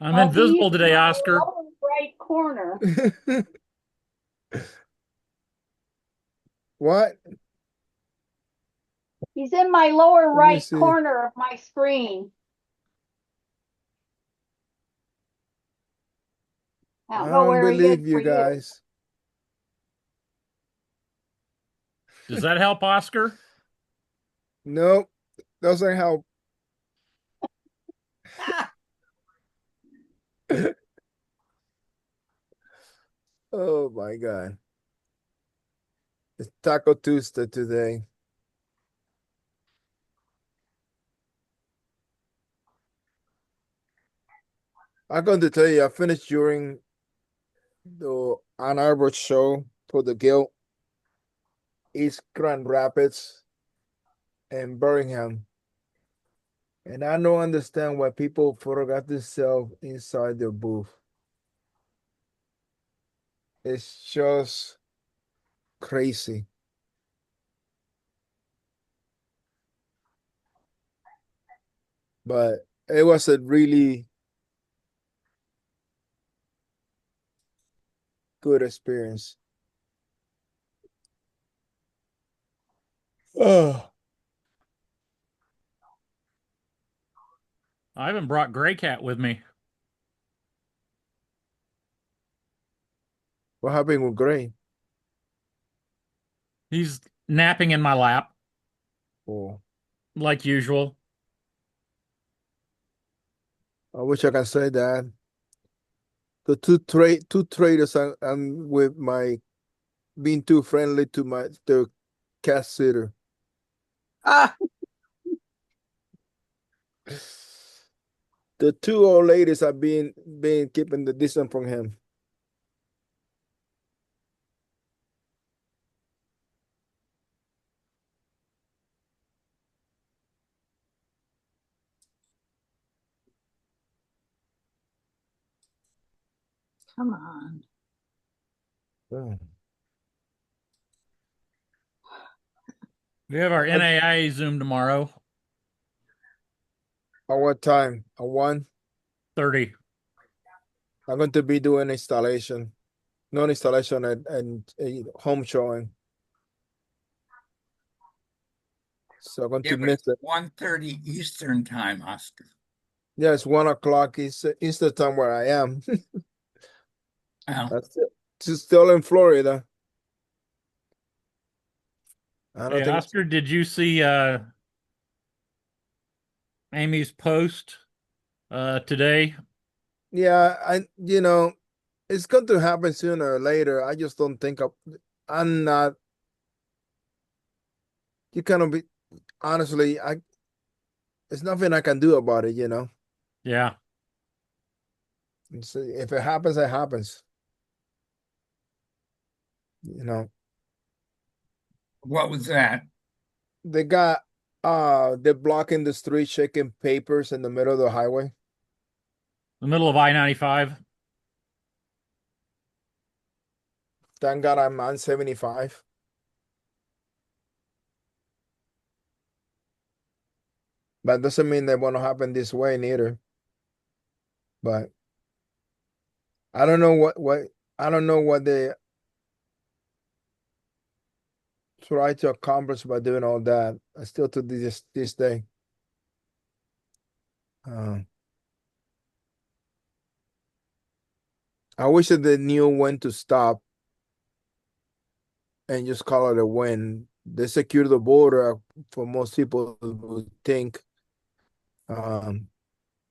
I'm Oh, he's invisible in today, my Oscar. lower right corner. What? He's in my lower Let me right see. corner of my screen. I don't I know don't where he is believe for you you. guys. Does that help, Oscar? Nope, doesn't help. Oh my God. It's Taco Tuesday today. I'm going to tell you, I finished during the Ann Arbor show for the Guild, East Grand Rapids, and Birmingham. And I don't understand why people forgot to sell inside their booth. It's just crazy. But it was a really good experience. Oh, I haven't brought Gray Cat with me. what happened with Gray? He's napping in my lap, Oh, like usual. I wish I can say that. The two traders I'm with my being too friendly to the cat sitter. Ah, The two old ladies have been keeping the distance from him. come on. Oh. We have our At NAIA Zoom tomorrow, what time? At 1. 30. I'm going to be doing installation, non installation and a home showing. So I'm going Yeah, to but miss it's it. 1:30 Eastern time, Oscar. Yeah, it's 1 o'clock. It's the time where I am. Oh, That's it. She's still in Florida. I don't Hey, think it's, Oscar, did you see Amy's post today? yeah, it's going to happen sooner or later. I just don't think I'm not, you cannot be, honestly, there's nothing I can do about it. Yeah. If it happens, it happens. You know, what was that? they got, they're blocking the street, shaking papers in the middle of the highway. The middle of I-95. Thank God I'm on 75, but doesn't mean they want to happen this way neither. But I don't know I don't know what they try to accomplish by doing all that. I still to this day. Uh, I wish that they knew when to stop and just call it a win. They secure the border for most people would think. Um,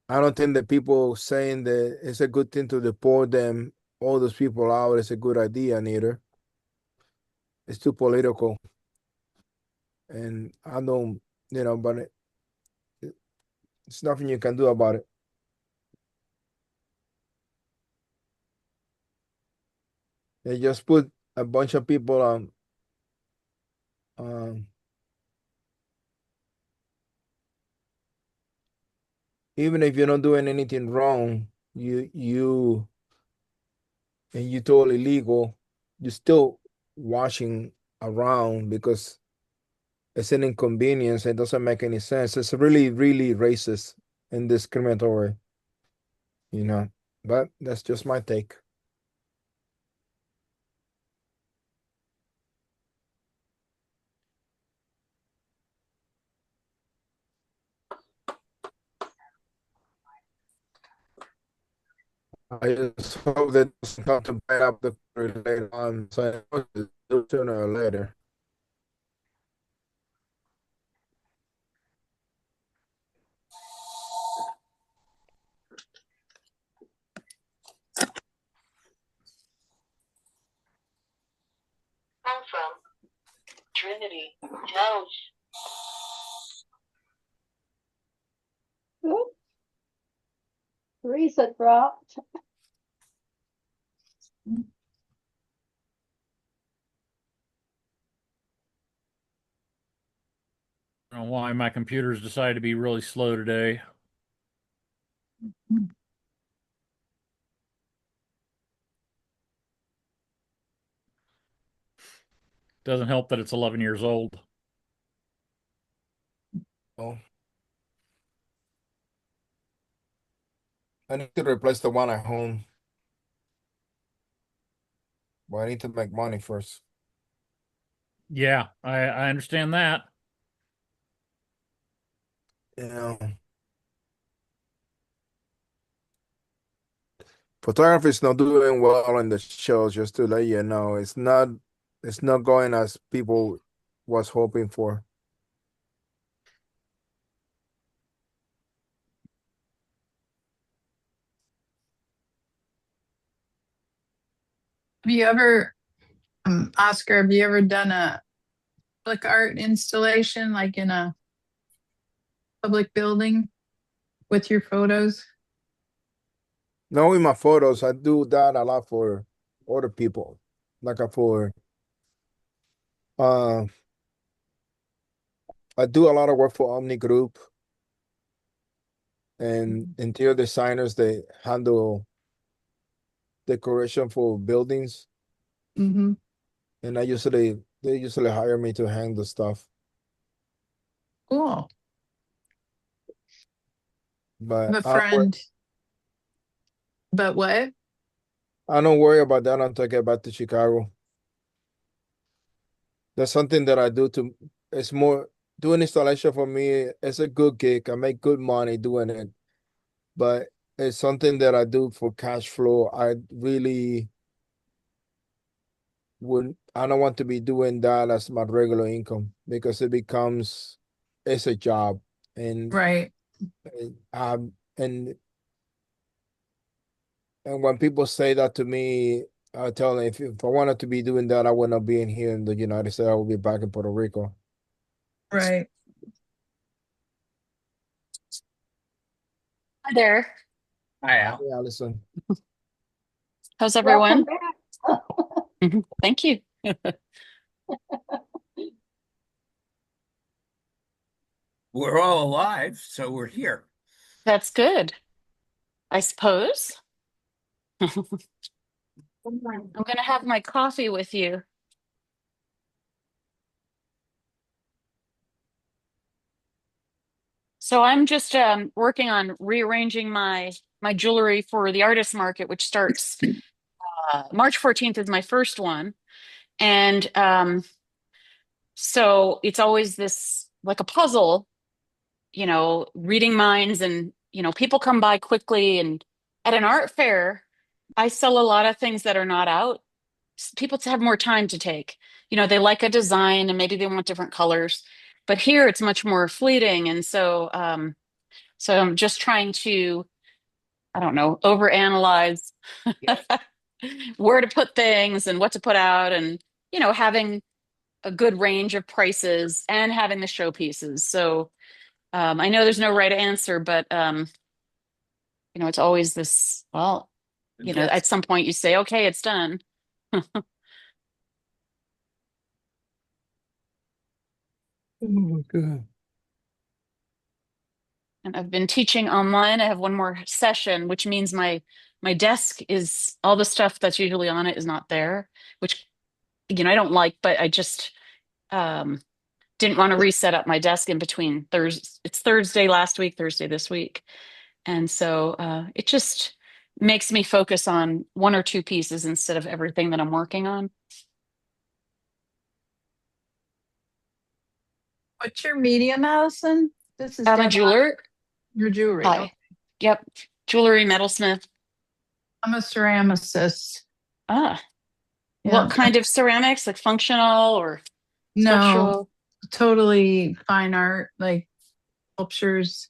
I don't think that people saying that it's a good thing to deport them, all those people out, is a good idea neither. It's too political, and I don't, but it's nothing you can do about it. They just put a bunch of people on. Um, Even if you're not doing anything wrong, and you totally legal, you're still washing around because it's an inconvenience. It doesn't make any sense. It's really, really racist and discriminatory. you know. But that's just my take. I just hope that doesn't come to bite up the curry later on. So sooner or later. Call from Trinity House. Oops. Teresa dropped. I don't know why my computer's decided to be really slow today. Doesn't help that it's 11 years old. Oh, I need to replace the one at home. But I need to make money first. Yeah, I understand that. Yeah. Photography's not doing well in the shows, just to let you know. It's not going as people was hoping for. Have you ever, Oscar, have you ever done a public art installation like in a public building with your photos? Knowing my photos, I do that a lot for other people. Like for uh I do a lot of work for Omni Group and interior designers. They handle decoration for buildings, Mm-hmm. and they usually hire me to hang the stuff. Cool. I But have a friend, but what? I don't worry about that until I get back to Chicago. That's something that I do to. It's more doing installation for me. It's a good gig. I make good money doing it, but it's something that I do for cash flow. I really would. I don't want to be doing that as my regular income because it's a job, and Right. and when people say that to me, I tell them if I wanted to be doing that, I would not be in here in the United States. I would be back in Puerto Rico. Right. Hi there. Hi, Al. Yeah, listen. How's Welcome everyone? back. Thank you. We're all alive, so we're here. That's good, I suppose. I'm going to have my coffee with you. So I'm just working on rearranging my jewelry for the artist market, which starts March 14th is my first one. And so it's always this like a puzzle, reading minds and, people come by quickly. And at an art fair, I sell a lot of things that are not out. People to have more time to take. They like a design and maybe they want different colors. But here it's much more fleeting. And so I'm just trying to, I don't know, overanalyze Yes. where to put things and what to put out and, having a good range of prices and having the showpieces. So I know there's no right answer, but it's always this, well, Yes. at some point you say, okay, it's done. Oh my God. And I've been teaching online. I have one more session, which means my desk is all the stuff that's usually on it is not there, which I don't like, but I just um didn't want to reset up my desk in between Thursday. It's Thursday last week, Thursday this week. And so it just makes me focus on one or two pieces instead of everything that I'm working on. What's your medium, Allison? This is I'm a Deb. jeweler. Your jewelry. Hi. Okay. Yep. Jewelry, metalsmith. I'm a ceramicist. Ah, Yeah. what kind of ceramics? Like functional or No, sculptural? totally fine art, like sculptures,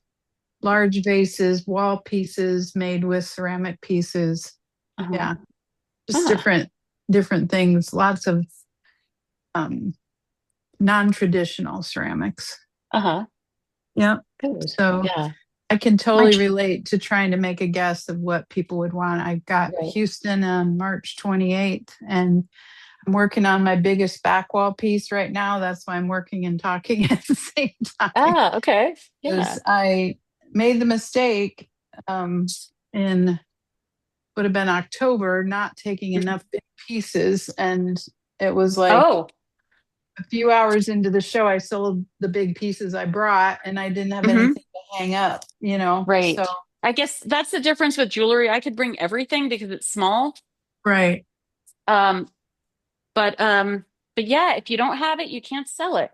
large vases, wall pieces made with ceramic pieces. Uh-huh. Yeah. Just Ah, different things. Lots of um non-traditional ceramics. uh-huh. Yeah. Good. So Yeah. I can My totally j- relate to trying to make a guess of what people would want. I got Right. Houston on March 28th, and I'm working on my biggest back wall piece right now. That's why I'm working and talking at the same time. Ah, okay. Yeah. Because I made the mistake in would have been October, not taking enough big pieces, and it was like Oh, a few hours into the show, I sold the big pieces I brought, and I didn't have hmm, anything to hang up. So right. I guess that's the difference with jewelry. I could bring everything because it's small. right. Um, but yeah, if you don't have it, you can't sell it.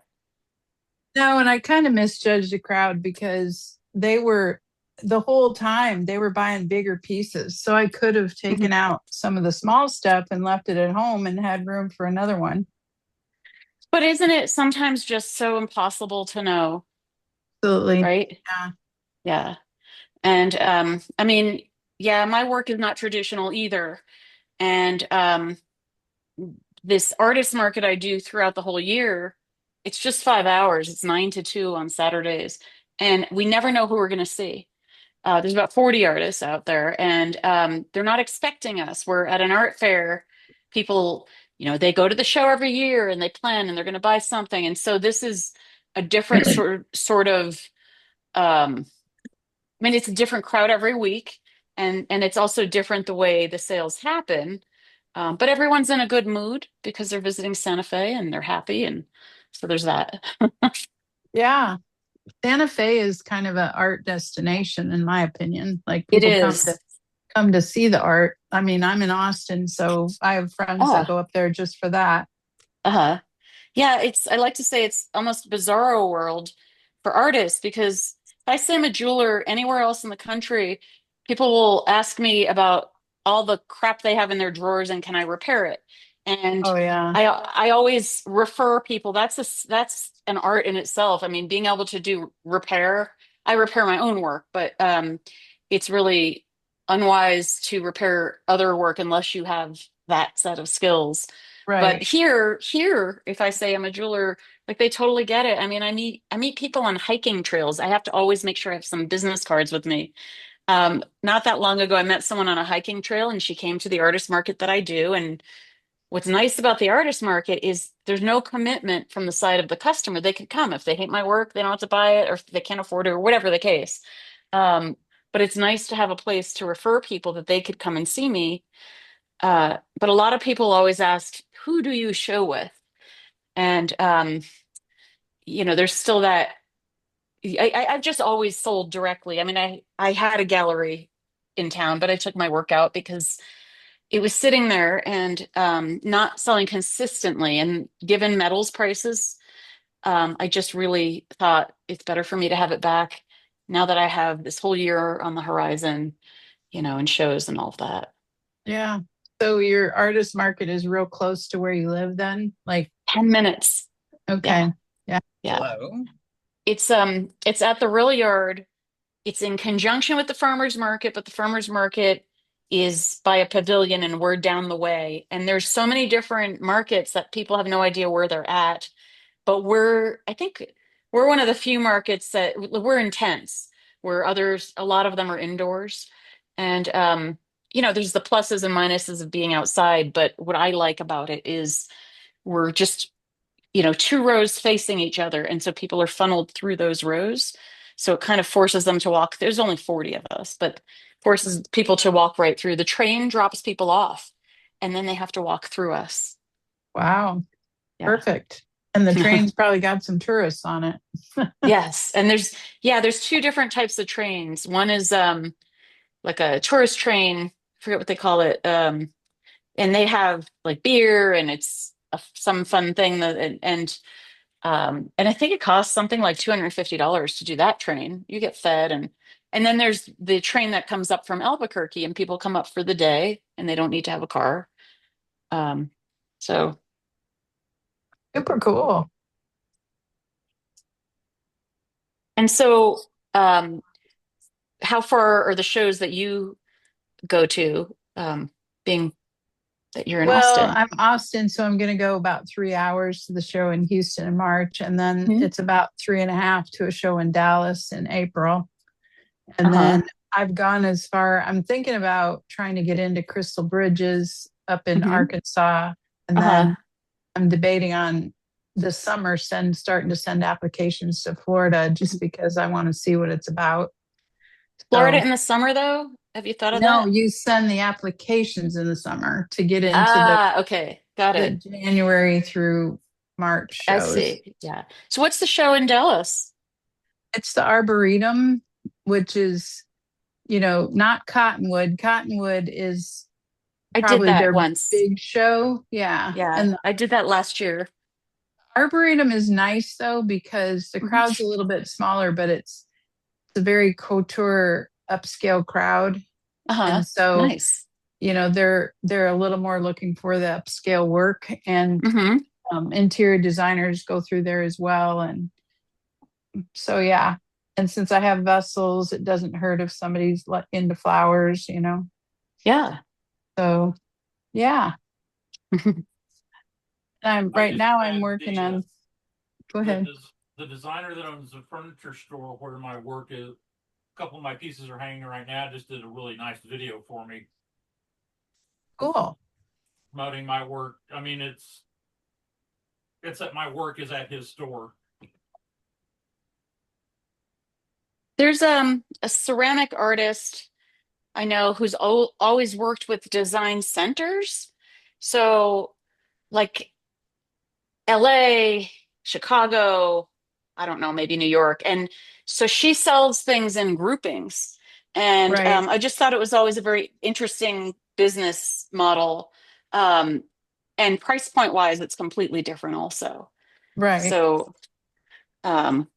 No, and I kind of misjudged the crowd because they were the whole time they were buying bigger pieces. So I could have Mhm. taken out some of the small stuff and left it at home and had room for another one. But isn't it sometimes just so impossible to know, Absolutely. right? Yeah. Yeah. And I mean, yeah, my work is not traditional either. And this artist market I do throughout the whole year, it's just 5 hours. It's 9 to 2 on Saturdays. And we never know who we're going to see. There's about 40 artists out there, and they're not expecting us. We're at an art fair. People, they go to the show every year and they plan and they're going to buy something. And so this is a different sort of I mean, it's a different crowd every week, and it's also different the way the sales happen. But everyone's in a good mood because they're visiting Santa Fe and they're happy, and so there's that. Yeah. Santa Fe is kind of an art destination, in my opinion. Like It people is. come to see the art. I mean, I'm in Austin, so I have friends that Ah, go up there just for that. uh-huh. Yeah, I like to say it's almost a bizarro world for artists because if I say I'm a jeweler anywhere else in the country, people will ask me about all the crap they have in their drawers and can I repair it? And Oh yeah. I always refer people, that's an art in itself. I mean, being able to do repair, I repair my own work, but it's really unwise to repair other work unless you have that set of skills. But Right. here, if I say I'm a jeweler, like they totally get it. I mean, I meet people on hiking trails. I have to always make sure I have some business cards with me. Not that long ago, I met someone on a hiking trail, and she came to the artist market that I do. And what's nice about the artist market is there's no commitment from the side of the customer. They could come if they hate my work, they don't have to buy it, or if they can't afford it, or whatever the case. Um, but it's nice to have a place to refer people that they could come and see me. But a lot of people always ask, who do you show with? And there's still that I've just always sold directly. I mean, I had a gallery in town, but I took my work out because it was sitting there and not selling consistently. And given metals prices, I just really thought it's better for me to have it back now that I have this whole year on the horizon, and shows and all of that. Yeah. So your artist market is real close to where you live then? Like, 10 minutes. Yeah. okay. Yeah. Yeah. Hello. It's at the Rail Yard. It's in conjunction with the farmers market, but the farmers market is by a pavilion and we're down the way. And there's so many different markets that people have no idea where they're at. But I think we're one of the few markets that we're intense, where others, a lot of them are indoors. And there's the pluses and minuses of being outside, but what I like about it is we're just two rows facing each other. And so people are funneled through those rows. So it kind of forces them to walk. There's only 40 of us, but forces people to walk right through. The train drops people off, and then they have to walk through us. Wow. Yeah. Perfect. And the train's probably got some tourists on it. Yes. And there's two different types of trains. One is like a tourist train, forget what they call it. And they have like beer and it's some fun thing that and I think it costs something like $250 to do that train. You get fed and then there's the train that comes up from Albuquerque and people come up for the day and they don't need to have a car. So Super cool. and so how far are the shows that you go to, being that you're in Well, Austin? I'm Austin, so I'm going to go about 3 hours to the show in Houston in March, and then Mhm. it's about 3.5 to a show in Dallas in April. And Uh-huh. then I've gone as far, I'm thinking about trying to get into Crystal Bridges up in Mhm. Arkansas. And Uh-huh. then I'm debating on this summer starting to send applications to Florida just because I want to see what it's about. Florida So in the summer, though? Have you thought of no, that? you send the applications in the summer to get into Ah, okay. Got the it. January through March I shows. see. Yeah. So what's the show in Dallas? It's the Arboretum, which is, not Cottonwood. Cottonwood is I did probably that their once. big show. Yeah. Yeah, And the I did that last year. Arboretum is nice though because the Mhm. crowd's a little bit smaller, but it's a very couture upscale crowd. Uh-huh. And so, Nice. they're a little more looking for the upscale work, and Hmm. interior designers go through there as well. And so, yeah. And since I have vessels, it doesn't hurt if somebody's into flowers. Yeah. So, yeah. I Right just now I'm had working on, go the ahead. the designer that owns the furniture store where my work is. A couple of my pieces are hanging right now. Just did a really nice video for me Cool. promoting my work. I mean, it's that my work is at his store. There's a ceramic artist I know who's always worked with design centers. So like LA, Chicago, I don't know, maybe New York. And so she sells things in groupings. And Right. I just thought it was always a very interesting business model. Um, and price point wise, it's completely different also. Right. So um,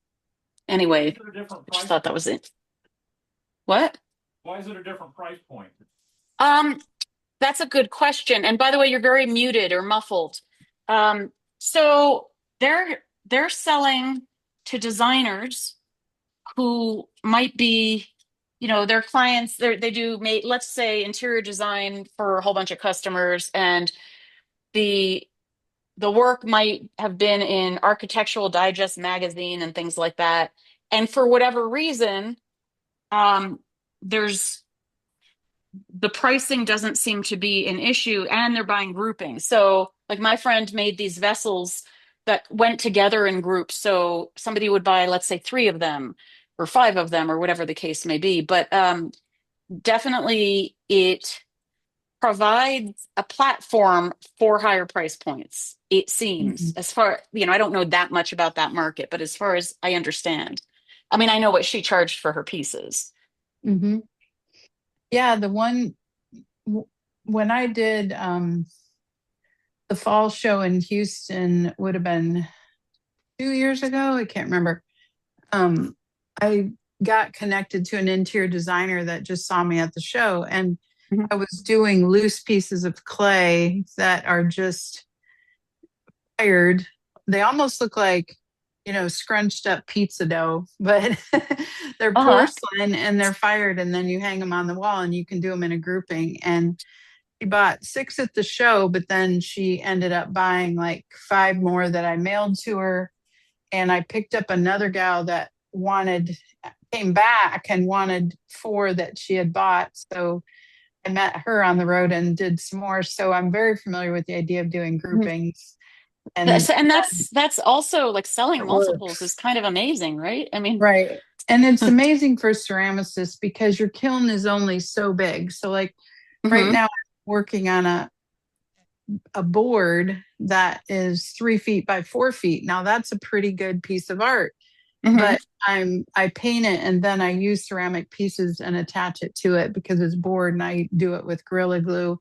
Why anyway, is it a different I just price thought that point? was it. What? Why is it a different price point? Um, that's a good question. And by the way, you're very muted or muffled. So they're selling to designers who might be, their clients. They do make, let's say, interior design for a whole bunch of customers, and the the work might have been in Architectural Digest magazine and things like that. And for whatever reason, there's the pricing doesn't seem to be an issue and they're buying groupings. So like my friend made these vessels that went together in groups. So somebody would buy, let's say, three of them or five of them or whatever the case may be. But definitely it provides a platform for higher price points, it seems. Mhm. As far, I don't know that much about that market, but as far as I understand, I mean, I know what she charged for her pieces. Hmm. Yeah, when I did the fall show in Houston would have been 2 years ago. I can't remember. I got connected to an interior designer that just saw me at the show, and Mhm. I was doing loose pieces of clay that are just fired. They almost look like, scrunched up pizza dough, but they're Uh-huh. porcelain and they're fired. And then you hang them on the wall and you can do them in a grouping. And she bought 6 at the show, but then she ended up buying like 5 more that I mailed to her. And I picked up another gal that came back and wanted 4 that she had bought. So I met her on the road and did some more. So I'm very familiar with the idea of doing groupings, and And that's also like selling it multiples is works. kind of amazing, right? I mean, Right. And it's amazing for ceramicists because your kiln is only so big. So like right mhm. now I'm working on a board that is 3 feet by 4 feet. Now that's a pretty good piece of art. Mhm. but I paint it and then I use ceramic pieces and attach it to it because it's board, and I do it with Gorilla Glue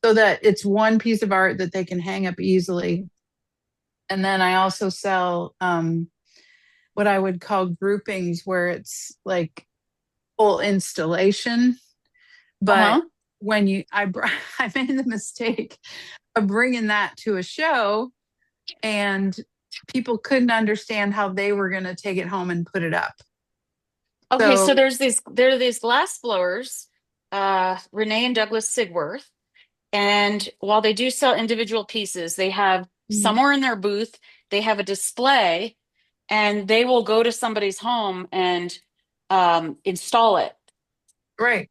so that it's one piece of art that they can hang up easily. And then I also sell what I would call groupings, where it's like full installation. But Uh-huh. when I made the mistake of bringing that to a show, and people couldn't understand how they were going to take it home and put it up. Okay, so So there are these glass blowers, Renee and Douglas Sigworth, and while they do sell individual pieces, they have somewhere in their booth, they have a display, and they will go to somebody's home and install it. right.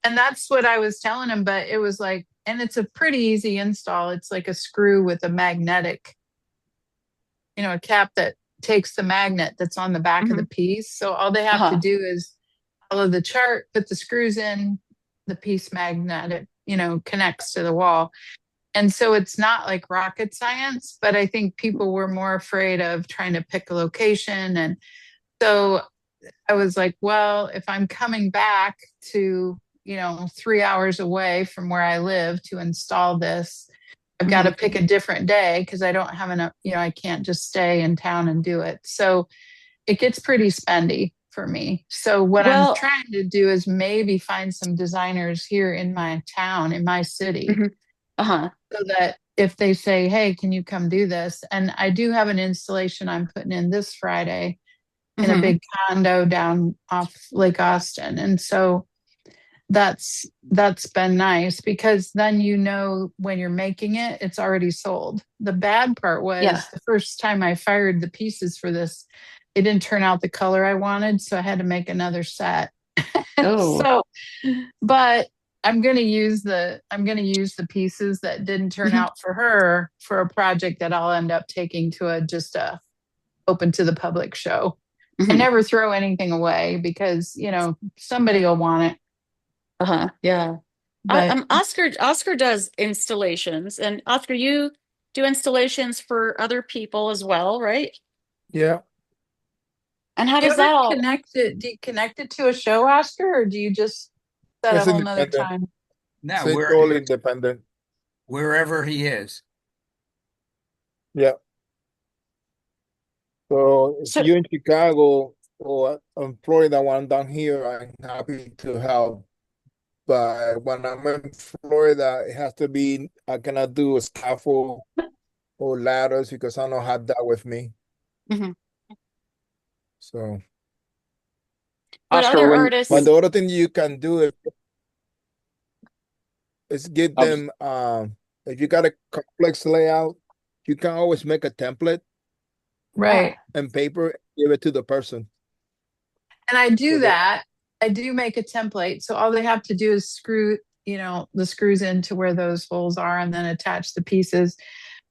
And that's what I was telling him, but it was like, and it's a pretty easy install. It's like a screw with a magnetic, a cap that takes the magnet that's on the back of the piece. So all they have to Uh-huh. do is follow the chart, put the screws in, the piece magnetic, connects to the wall. And so it's not like rocket science, but I think people were more afraid of trying to pick a location. And so I was like, well, if I'm coming back to, 3 hours away from where I live to install this, I've got to Mhm. pick a different day because I don't have enough, I can't just stay in town and do it. So it gets pretty spendy for me. So what I'm Well, trying to do is maybe find some designers here in my town, in my city, mhm. Uh-huh. so that if they say, hey, can you come do this? And I do have an installation I'm putting in this Friday in a Mhm. big condo down off Lake Austin. And so that's been nice because then when you're making it, it's already sold. The bad part Yeah. was the first time I fired the pieces for this, it didn't turn out the color I wanted, so I had to make another set. Oh. So, but I'm gonna use the pieces that didn't turn Mhm. out for her for a project that I'll end up taking to a open to the public show. I Mhm. never throw anything away because somebody will want it. Uh-huh. Yeah. But Oscar does installations, and Oscar, you do installations for other people as well, right? Yeah, And how do you does ever that all? connect it? Do you connect it to a show, Oscar, or do you just set a it's whole nother independent. time? Now, It's totally independent. wherever he is. Yeah. So if So, you're in Chicago or in Florida, when I'm down here, I'm happy to help. But when I'm in Florida, it has to be, I cannot do a scaffold or ladders because I don't have that with me. mhm. So, But Oscar, other but artists, the other thing you can do is get I was, them, if you got a complex layout, you can always make a template yeah. Right. and paper, give it to the person. And I So do that, that. I do make a template. So all they have to do is screw, the screws into where those holes are and then attach the pieces.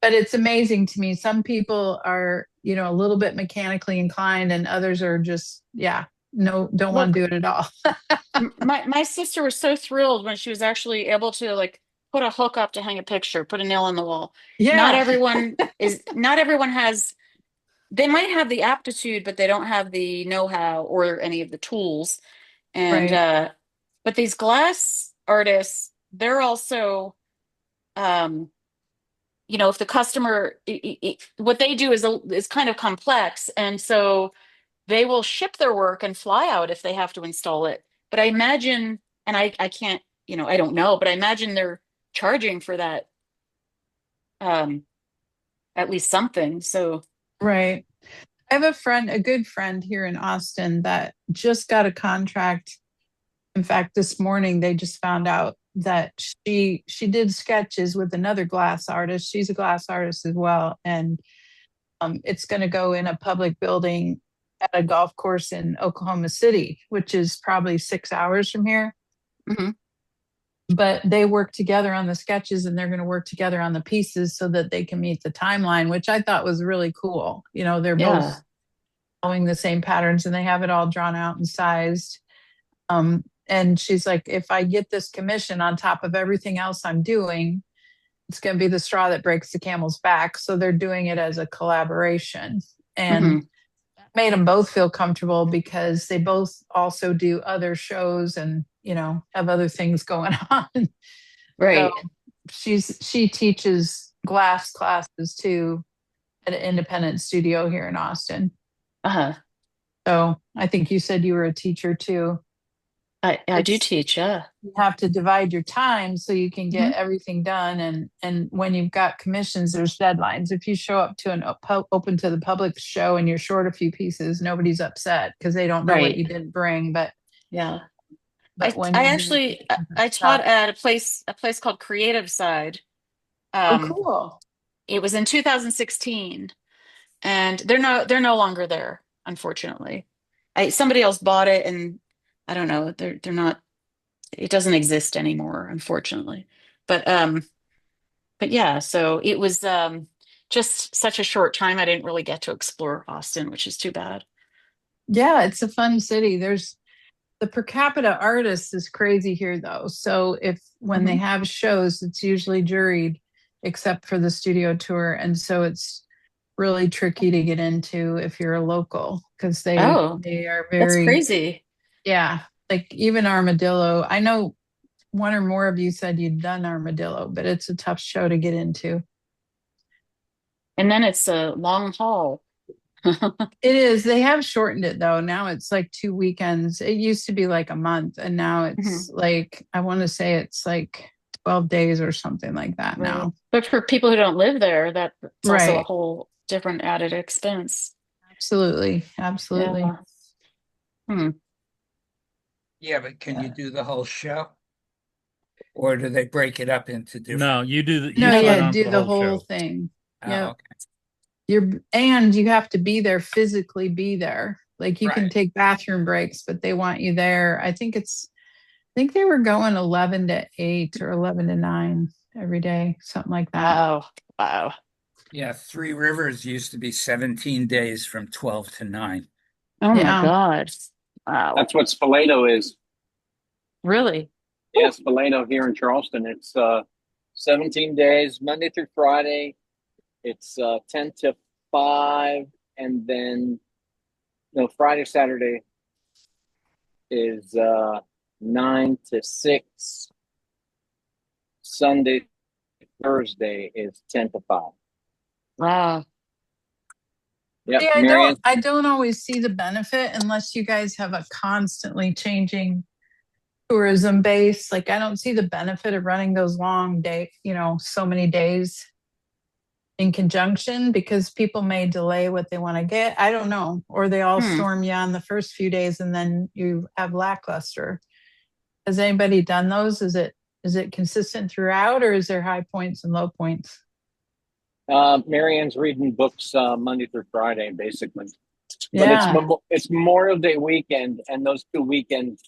But it's amazing to me. Some people are, a little bit mechanically inclined and others are just, yeah, no, don't want Look, to do it at all. my sister was so thrilled when she was actually able to like put a hook up to hang a picture, put a nail in the wall. Yeah. Not everyone has, they might have the aptitude, but they don't have the know-how or any of the tools. And Right. but these glass artists, they're also if the customer what they do is kind of complex, and so they will ship their work and fly out if they have to install it. But I imagine, and I can't, I don't know, but I imagine they're charging for that, um, at least something. So, Right. I have a good friend here in Austin that just got a contract. In fact, this morning they just found out that she did sketches with another glass artist. She's a glass artist as well, and it's going to go in a public building at a golf course in Oklahoma City, which is probably 6 hours from here. mhm, But they work together on the sketches, and they're going to work together on the pieces so that they can meet the timeline, which I thought was really cool. They're both yeah. following the same patterns and they have it all drawn out and sized. And she's like, if I get this commission on top of everything else I'm doing, it's going to be the straw that breaks the camel's back. So they're doing it as a collaboration. And Mhm. made them both feel comfortable because they both also do other shows and, have other things going on. So Right. she teaches glass classes too at an independent studio here in Austin. Uh-huh. So I think you said you were a teacher too. I do It's- teach, yeah. You have to divide your time so you can get Mhm. everything done. And when you've got commissions, there's deadlines. If you show up to an open to the public show and you're short a few pieces, nobody's upset because they don't know what Right. you didn't bring. But Yeah. when I you're actually doing I stuff, taught at a place called Creative Side. oh, cool. It was in 2016, and they're no longer there, unfortunately. Somebody else bought it, and I don't know, they're not, it doesn't exist anymore, unfortunately. But yeah, so it was just such a short time. I didn't really get to explore Austin, which is too bad. Yeah, it's a fun city. There's the per capita artists is crazy here though. So if when they Mhm. have shows, it's usually juried except for the studio tour. And so it's really tricky to get into if you're a local because Oh, they are that's very, crazy. yeah, like even Armadillo. I know one or more of you said you'd done Armadillo, but it's a tough show to get into. And then it's a long haul. It is. They have shortened it though. Now it's like 2 weekends. It used to be like a month, and now Mhm. it's like I want to say it's like 12 days or something like that Right. now. But for people who don't live there, that's also a Right. whole different added expense. Absolutely. Absolutely. Yeah. Hmm. Yeah, but can you Yeah. do the whole show? Or do they break it up into different? No, you No, sign yeah, on do for the the whole whole show. thing. Oh, Yeah. okay. And you have to be there, physically be there. Like you can Right. take bathroom breaks, but they want you there. I think they were going 11 to 8 or 11 to 9 every day, something like that. Wow. Wow. Yeah, Three Rivers used to be 17 days from 12 to 9. Oh my Yeah. God. Wow. That's what Spoleto is. Really? Yeah, Spoleto here in Charleston. It's 17 days, Monday through Friday. It's 10 to 5, and then no, Friday, Saturday is 9 to 6. Sunday, Thursday is 10 to 5. Wow. Yep, See, Marianne. I don't always see the benefit unless you guys have a constantly changing tourism base. Like I don't see the benefit of running those long day, so many days in conjunction because people may delay what they want to get. I don't know. Or they all Hmm. storm you on the first few days and then you have lackluster. Has anybody done those? Is it consistent throughout or is there high points and low points? Marianne's reading books Monday through Friday, basically. But Yeah. it's Memorial Day weekend, and those 2 weekends,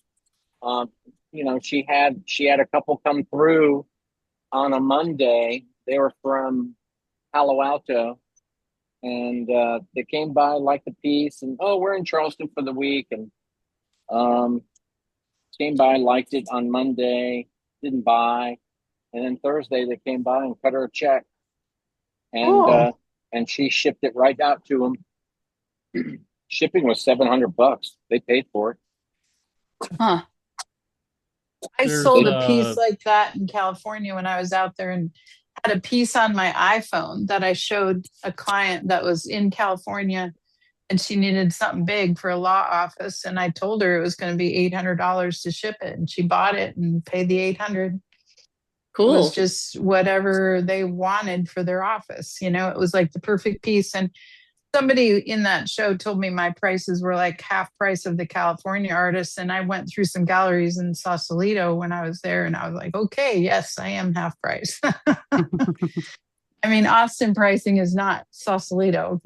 she had a couple come through on a Monday. They were from Palo Alto, and they came by, liked the piece, and we're in Charleston for the week, and came by, liked it on Monday, didn't buy, and then Thursday they came by and cut her a check, and Cool. and she shipped it right out to them. Shipping was $700. They paid for it. Huh. I There's, sold a piece like that in California when I was out there and had a piece on my iPhone that I showed a client that was in California and she needed something big for a law office. And I told her it was going to be $800 to ship it. And she bought it and paid the 800. It was Cool. just whatever they wanted for their office. It was like the perfect piece. And somebody in that show told me my prices were like half price of the California artists. And I went through some galleries in Sausalito when I was there. And I was like, okay, yes, I am half price. I mean, Austin pricing is not Sausalito.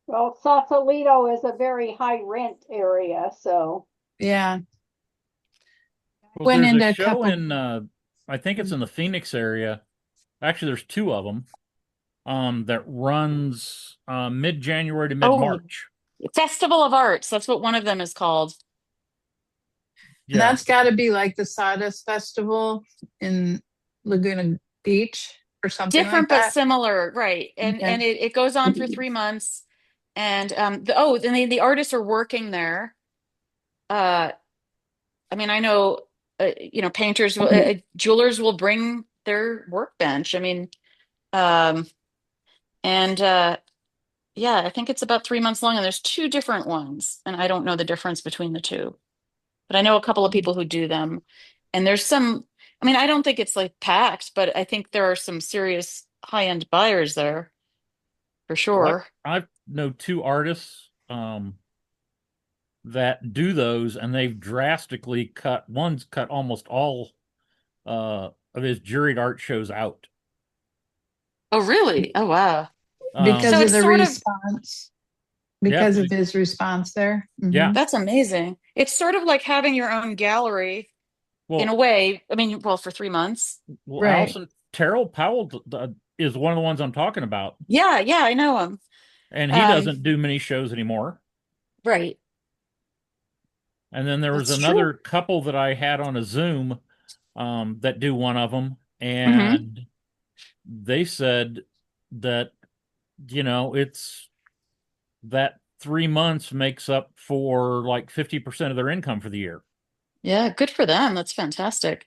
Well, Sausalito is a very high rent area, so Yeah. well, Went there's into a a show couple. in I think it's in the Phoenix area. Actually, there's two of them that runs mid-January to Oh, mid-March. Festival of Arts. That's what one of them is called. And Yeah. that's got to be like the Sawdust Festival in Laguna Beach or something Different like but that. similar, right? And Okay. it goes on for 3 months, And then the artists are working there. Uh, I mean, I know, painters will, jewelers will bring their workbench. I mean, um, and yeah, I think it's about 3 months long, and there's two different ones, and I don't know the difference between the two, but I know a couple of people who do them, and there's some. I mean, I don't think it's like packed, but I think there are some serious high-end buyers there for Well, sure. I know two artists that do those, and they've drastically cut. One's cut almost all of his juried art shows out. Oh, really? Oh, wow. Because So of it's the sort of response, Yeah, because of his response there. yeah. That's amazing. It's sort of like having your own gallery in a Well, way. I mean, well, for 3 months. Right. Allison Terrell Powell is one of the ones I'm talking about, Yeah, yeah, I know him. and he Um, doesn't do many shows anymore. right. And then there was That's true. another couple that I had on a Zoom that do one of them, Hmm. and they said that it's that 3 months makes up for like 50% of their income for the year. Yeah, good for them. That's fantastic.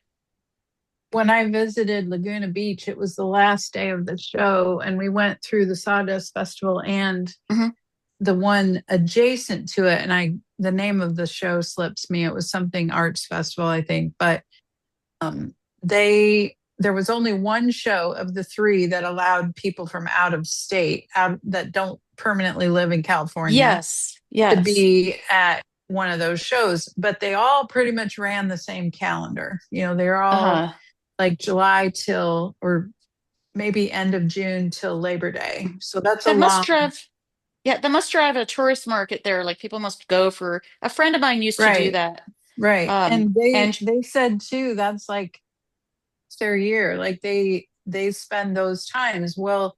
When I visited Laguna Beach, it was the last day of the show, and we went through the Sawdust Festival and Hmm. the one adjacent to it. And the name of the show slips me. It was something Arts Festival, I think. But um, there was only one show of the three that allowed people from out of state, out that don't permanently live in California, Yes, to yes. be at one of those shows. But they all pretty much ran the same calendar. They're all Uh-huh. like July till, or maybe end of June till Labor Day. So that's a That must long, drive, yeah, that must drive a tourist market there. Like people must go for, a friend of mine used to do right, that. right. And they And they said too, that's like their year. Like they spend those times. Well,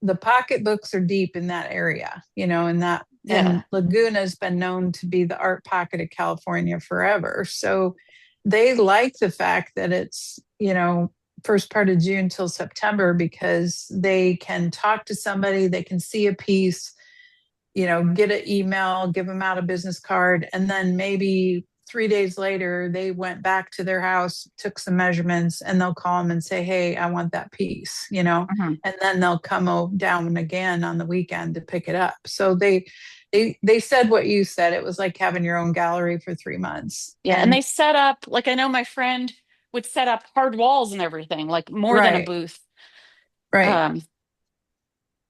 the pocketbooks are deep in that area, and yeah. Laguna's been known to be the art pocket of California forever. So they like the fact that it's, first part of June till September, because they can talk to somebody, they can see a piece, get an email, give them out a business card, and then maybe 3 days later, they went back to their house, took some measurements, and they'll call them and say, "Hey, I want that piece." Mhm. And then they'll come down again on the weekend to pick it up. So they said what you said. It was like having your own gallery for 3 months. Yeah, and And they set up, like I know my friend would set up hard walls and everything, like more than a right, booth. right. Um,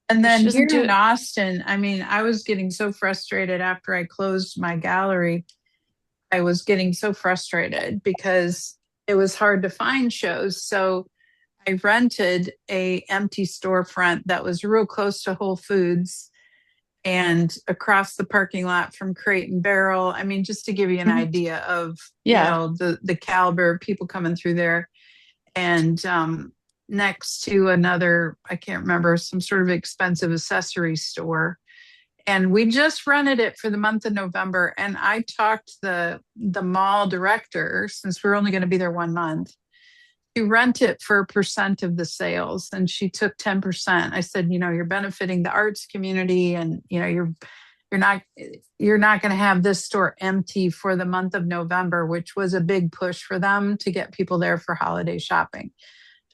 And she then doesn't here do in it. Austin, I mean, I was getting so frustrated after I closed my gallery. I was getting so frustrated because it was hard to find shows. So I rented a empty storefront that was real close to Whole Foods and across the parking lot from Crate and Barrel. I mean, just to give you an Mhm. idea of, Yeah. the caliber of people coming through there. And next to another, I can't remember, some sort of expensive accessory store. And we just rented it for the month of November. And I talked the mall director, since we're only going to be there 1 month, to rent it for a percent of the sales. And she took 10%. I said, you're benefiting the arts community, and you're not you're not going to have this store empty for the month of November, which was a big push for them to get people there for holiday shopping.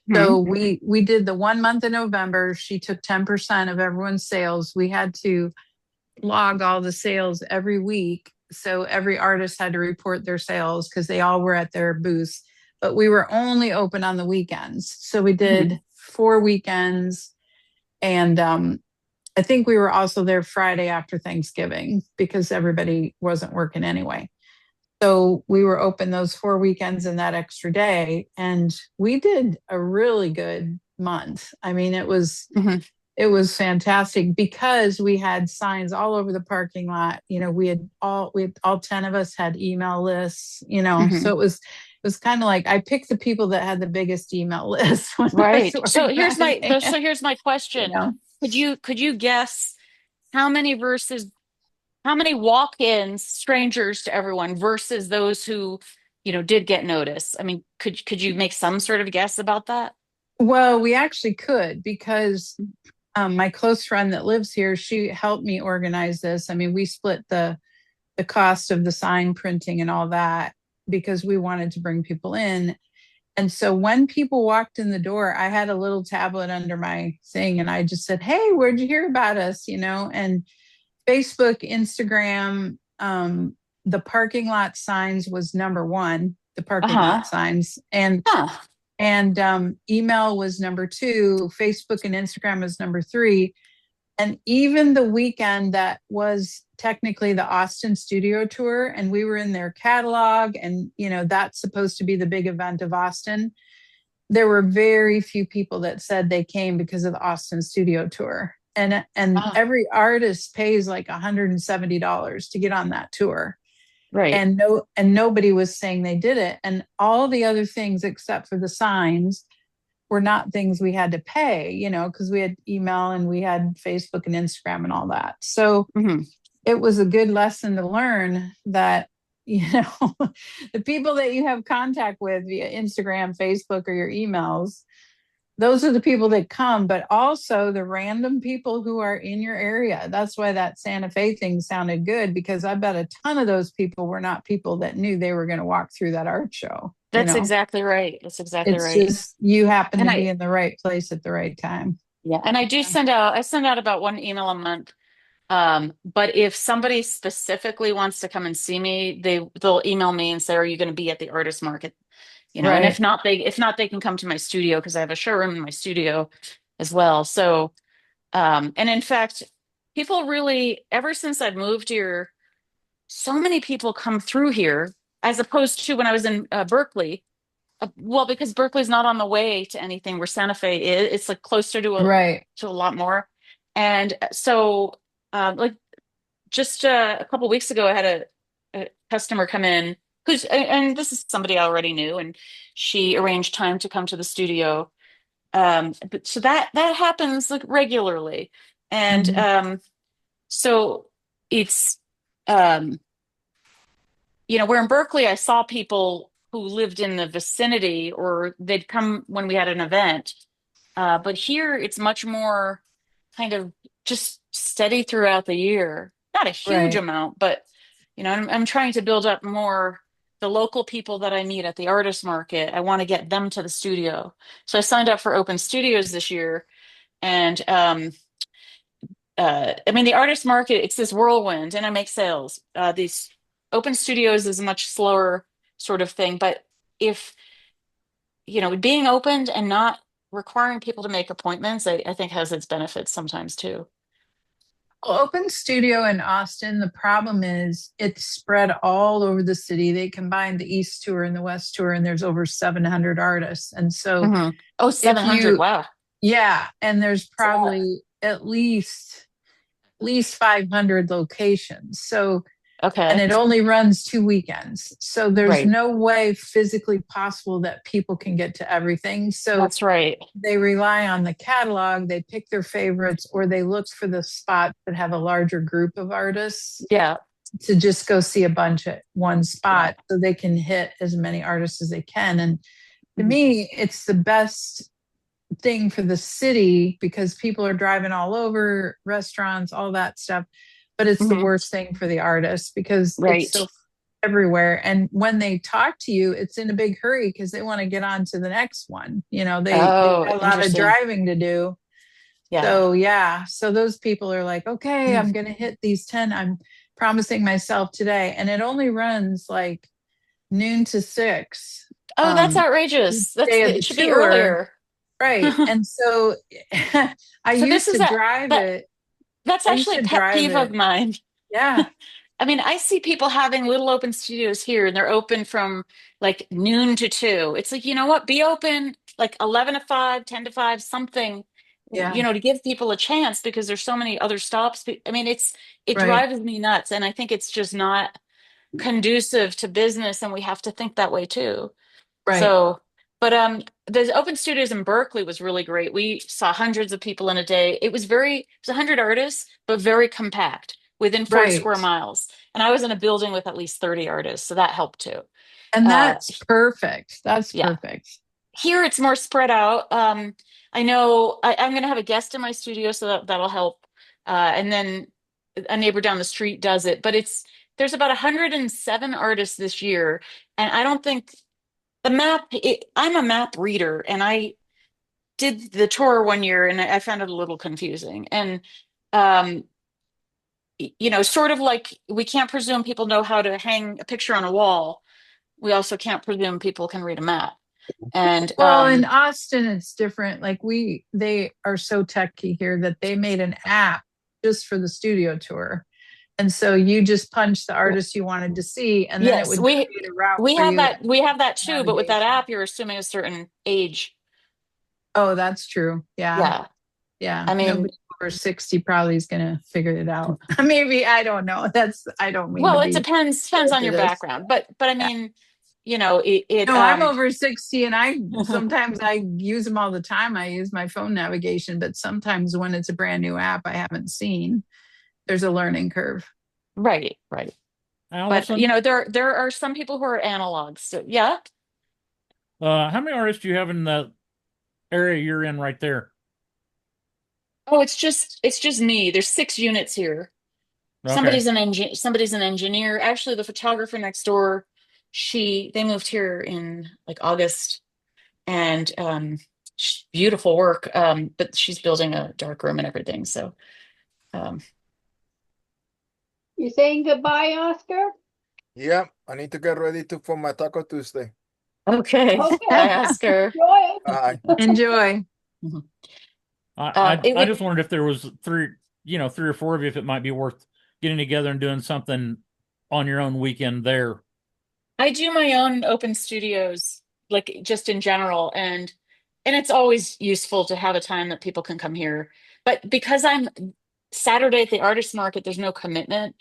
Mhm. So we did the 1 month of November. She took 10% of everyone's sales. We had to log all the sales every week. So every artist had to report their sales because they all were at their booths. But we were only open on the weekends. So we Mhm. did 4 weekends. And I think we were also there Friday after Thanksgiving because everybody wasn't working anyway. So we were open those 4 weekends and that extra day. And we did a really good month. I mean, it was Mhm. it was fantastic because we had signs all over the parking lot. We had all 10 of us had email lists, so Mhm. it was kind of like I picked the people that had the biggest email list when I was Right. organizing So it, here's my you question. know. Could you guess how many versus how many walk-ins, strangers to everyone versus those who, did get notice? I mean, could you make some sort of guess about that? Well, we actually could because my close friend that lives here, she helped me organize this. I mean, we split the cost of the sign printing and all that because we wanted to bring people in. And so when people walked in the door, I had a little tablet under my thing and I just said, "Hey, where'd you hear about us?" And Facebook, Instagram, the parking lot signs was number one, the parking Uh-huh. lot signs. And Huh. email was number two, Facebook and Instagram was number three. And even the weekend that was technically the Austin studio tour, and we were in their catalog, and that's supposed to be the big event of Austin. There were very few people that said they came because of the Austin studio tour. And Oh, every artist pays like $170 to get on that tour. right. And nobody was saying they did it. And all the other things except for the signs were not things we had to pay, because we had email and we had Facebook and Instagram and all that. So Hmm. it was a good lesson to learn that, the people that you have contact with via Instagram, Facebook, or your emails, those are the people that come, but also the random people who are in your area. That's why that Santa Fe thing sounded good, because I bet a ton of those people were not people that knew they were going to walk through that art show. That's exactly right. That's exactly It's right. just you happen And to be in the right place at the right time. yeah, and I send out about one email a month. But if somebody specifically wants to come and see me, they'll email me and say, "Are you going to be at the artist market?" And Right. if not, they can come to my studio because I have a showroom in my studio as well. So, and in fact, people really, ever since I've moved here, so many people come through here as opposed to when I was in Berkeley. Well, because Berkeley's not on the way to anything where Santa Fe is. It's like closer Right. to a lot more. And so, like just a couple weeks ago, I had a customer come in and this is somebody I already knew, and she arranged time to come to the studio. But so that happens like regularly, and Mhm. so it's um, where in Berkeley, I saw people who lived in the vicinity, or they'd come when we had an event. But here, it's much more kind of just steady throughout the year. Not a huge Right. amount, but I'm trying to build up more the local people that I meet at the artist market. I want to get them to the studio. So I signed up for open studios this year, and I mean the artist market, it's this whirlwind, and I make sales. These open studios is a much slower sort of thing, but if being opened and not requiring people to make appointments, I think has its benefits sometimes too. Well, Open Studio in Austin, the problem is it's spread all over the city. They combined the East Tour and the West Tour, and there's over 700 artists. And so Hmm. Oh, if 700. you, Wow. yeah, and there's It's a lot. probably at least 500 locations. So, and Okay. it only runs 2 weekends. So there's Right. no way physically possible that people can get to everything. So That's right. they rely on the catalog, they pick their favorites, or they look for the spots that have a larger group of artists Yeah. to just go see a bunch at one Yeah. spot so they can hit as many artists as they can. And to Mhm. me, it's the best thing for the city because people are driving all over, restaurants, all that stuff. But it's the Mhm. worst thing for the artists because it's Right. so everywhere. And when they talk to you, it's in a big hurry because they want to get on to the next one. They've Oh, got a lot of interesting. driving to do. Yeah. So yeah, so those people are like, okay, I'm going to hit these 10. I'm promising myself today. And it only runs like noon to 6 Oh, that's each outrageous. day of It the should be tour. earlier. Right. And so I So this used is to drive that it. that's I used actually a to pet drive peeve of it. mine. Yeah. I mean, I see people having little open studios here and they're open from like noon to 2. It's like, you know what? Be open like 11 to 5, 10 to 5, something, Yeah. to give people a chance because there's so many other stops. I mean, it Right. drives me nuts. And I think it's just not conducive to business. And we have to think that way too. Right. So, but the open studios in Berkeley was really great. We saw hundreds of people in a day. It was 100 artists, but very compact within 40 Right. square miles. And I was in a building with at least 30 artists, so that helped too. And Uh, that's perfect. That's yeah, perfect. Here it's more spread out. I know I'm going to have a guest in my studio, so that'll help. And then a neighbor down the street does it. But there's about 107 artists this year, and I don't think I'm a map reader, and I did the tour one year, and I found it a little confusing. And um, sort of like we can't presume people know how to hang a picture on a wall. We also can't presume people can read a map. And Well, in Austin, it's different. Like they are so techy here that they made an app just for the studio tour. And so you just punch the artist you wanted to see, and then it yes, would create a route we for have you that. and We have that too. But with that navigation. app, you're assuming a certain age. Oh, that's true. Yeah. Yeah. Yeah. I mean, Nobody over 60 probably is going to figure it out. Maybe, I don't know. I don't mean to well, it be depends on your prejudiced. background. But I Yeah. mean, it No, I'm over 60 and I sometimes I use them all the time. I use my phone navigation, but sometimes when it's a brand new app I haven't seen, there's a learning curve. right, right. But Allison, there are some people who are analogs. So yeah. how many artists do you have in the area you're in right there? Oh, it's just me. There's 6 units here. Okay. Somebody's an engineer. Actually, the photographer next door, they moved here in like August, and beautiful work. But she's building a dark room and everything. So um, You saying goodbye, Oscar? Yeah, I need to get ready for my Taco Tuesday. okay. Okay. Bye, Oscar. Enjoy. Bye. Enjoy. I just wondered if there was three or four of you, if it might be worth getting together and doing something on your own weekend there. I do my own open studios, like just in general, and it's always useful to have a time that people can come here. But because I'm Saturday at the artist market, there's no commitment.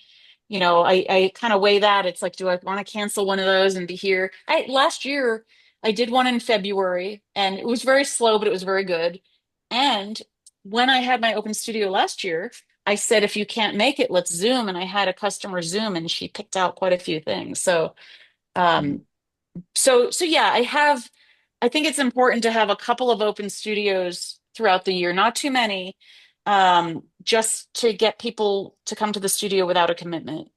I kind of weigh that. It's like, do I want to cancel one of those and be here? Last year I did one in February, and it was very slow, but it was very good. And when I had my open studio last year, I said, if you can't make it, let's Zoom. And I had a customer Zoom, and she picked out quite a few things. Um, so yeah, I think it's important to have a couple of open studios throughout the year, not too many, just to get people to come to the studio without a commitment.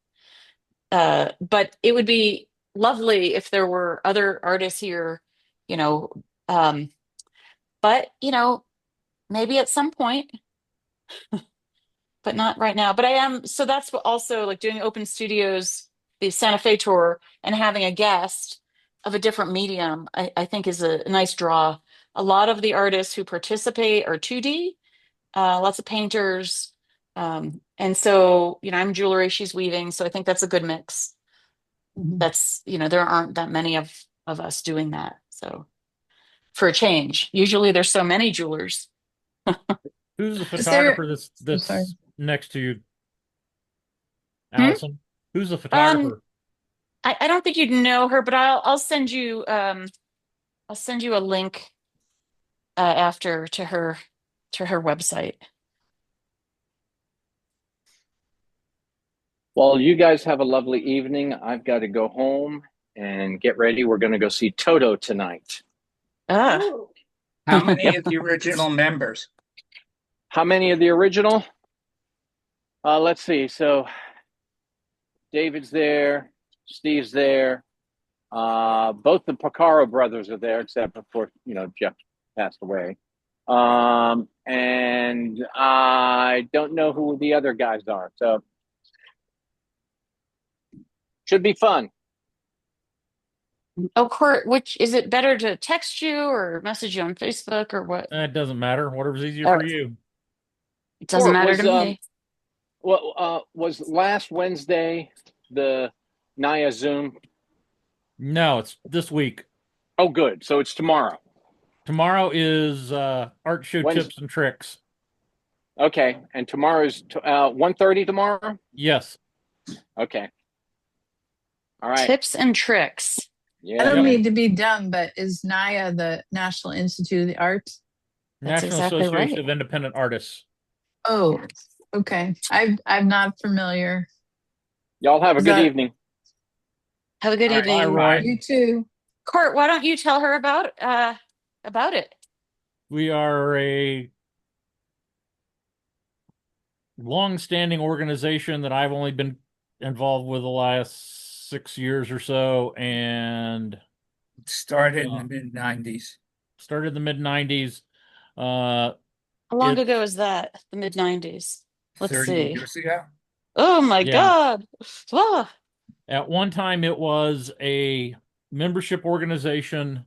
But it would be lovely if there were other artists here, you know, um, but maybe at some point, but not right now. But I am, so that's what also like doing open studios, the Santa Fe tour, and having a guest of a different medium, I think is a nice draw. A lot of the artists who participate are 2D, lots of painters. And so, I'm jewelry, she's weaving. So I think that's a good mix. There aren't that many of us doing that. So for a change, usually there's so many jewelers. Who's the Is there, photographer that's I'm sorry. that's next to you, Hmm? Allison? Who's the Um, photographer? I don't think you'd know her, but I'll send you a link after to her website. Well, you guys have a lovely evening. I've got to go home and get ready. We're going to go see Toto tonight. Ah, Ooh. How many of the original members? How many of the original? Let's see. So David's there, Steve's there. Both the Picaro brothers are there, except of course, Jeff passed away. And I don't know who the other guys are. So should be fun. oh, Court, which is it better to text you or message you on Facebook or what? It doesn't matter. Whatever's easier Or for you. it doesn't Court matter to me. was last Wednesday the Naya Zoom? No, it's this week. Oh, good. So it's tomorrow. Tomorrow is art show When's tips and tricks. Okay, and tomorrow's 1:30 tomorrow? Yes. Okay. All right. Tips and tricks. I Yeah, don't Yep. mean to be dumb, but is NIA the National Institute of the Arts? That's National exactly Association right. of Independent Artists. Oh, okay. I'm not familiar. y'all have a Is good that evening. Have a good All right. Bye, evening. Roy. you too? Court, why don't you tell her about about it. We are a long-standing organization that I've only been involved with the last 6 years or so, and Started in the uh, mid-90s. started in the mid-90s. Uh, How long it ago is that? The mid 90s. Let's 30 see. years ago. Oh my yeah, God. Ah, at one time it was a membership organization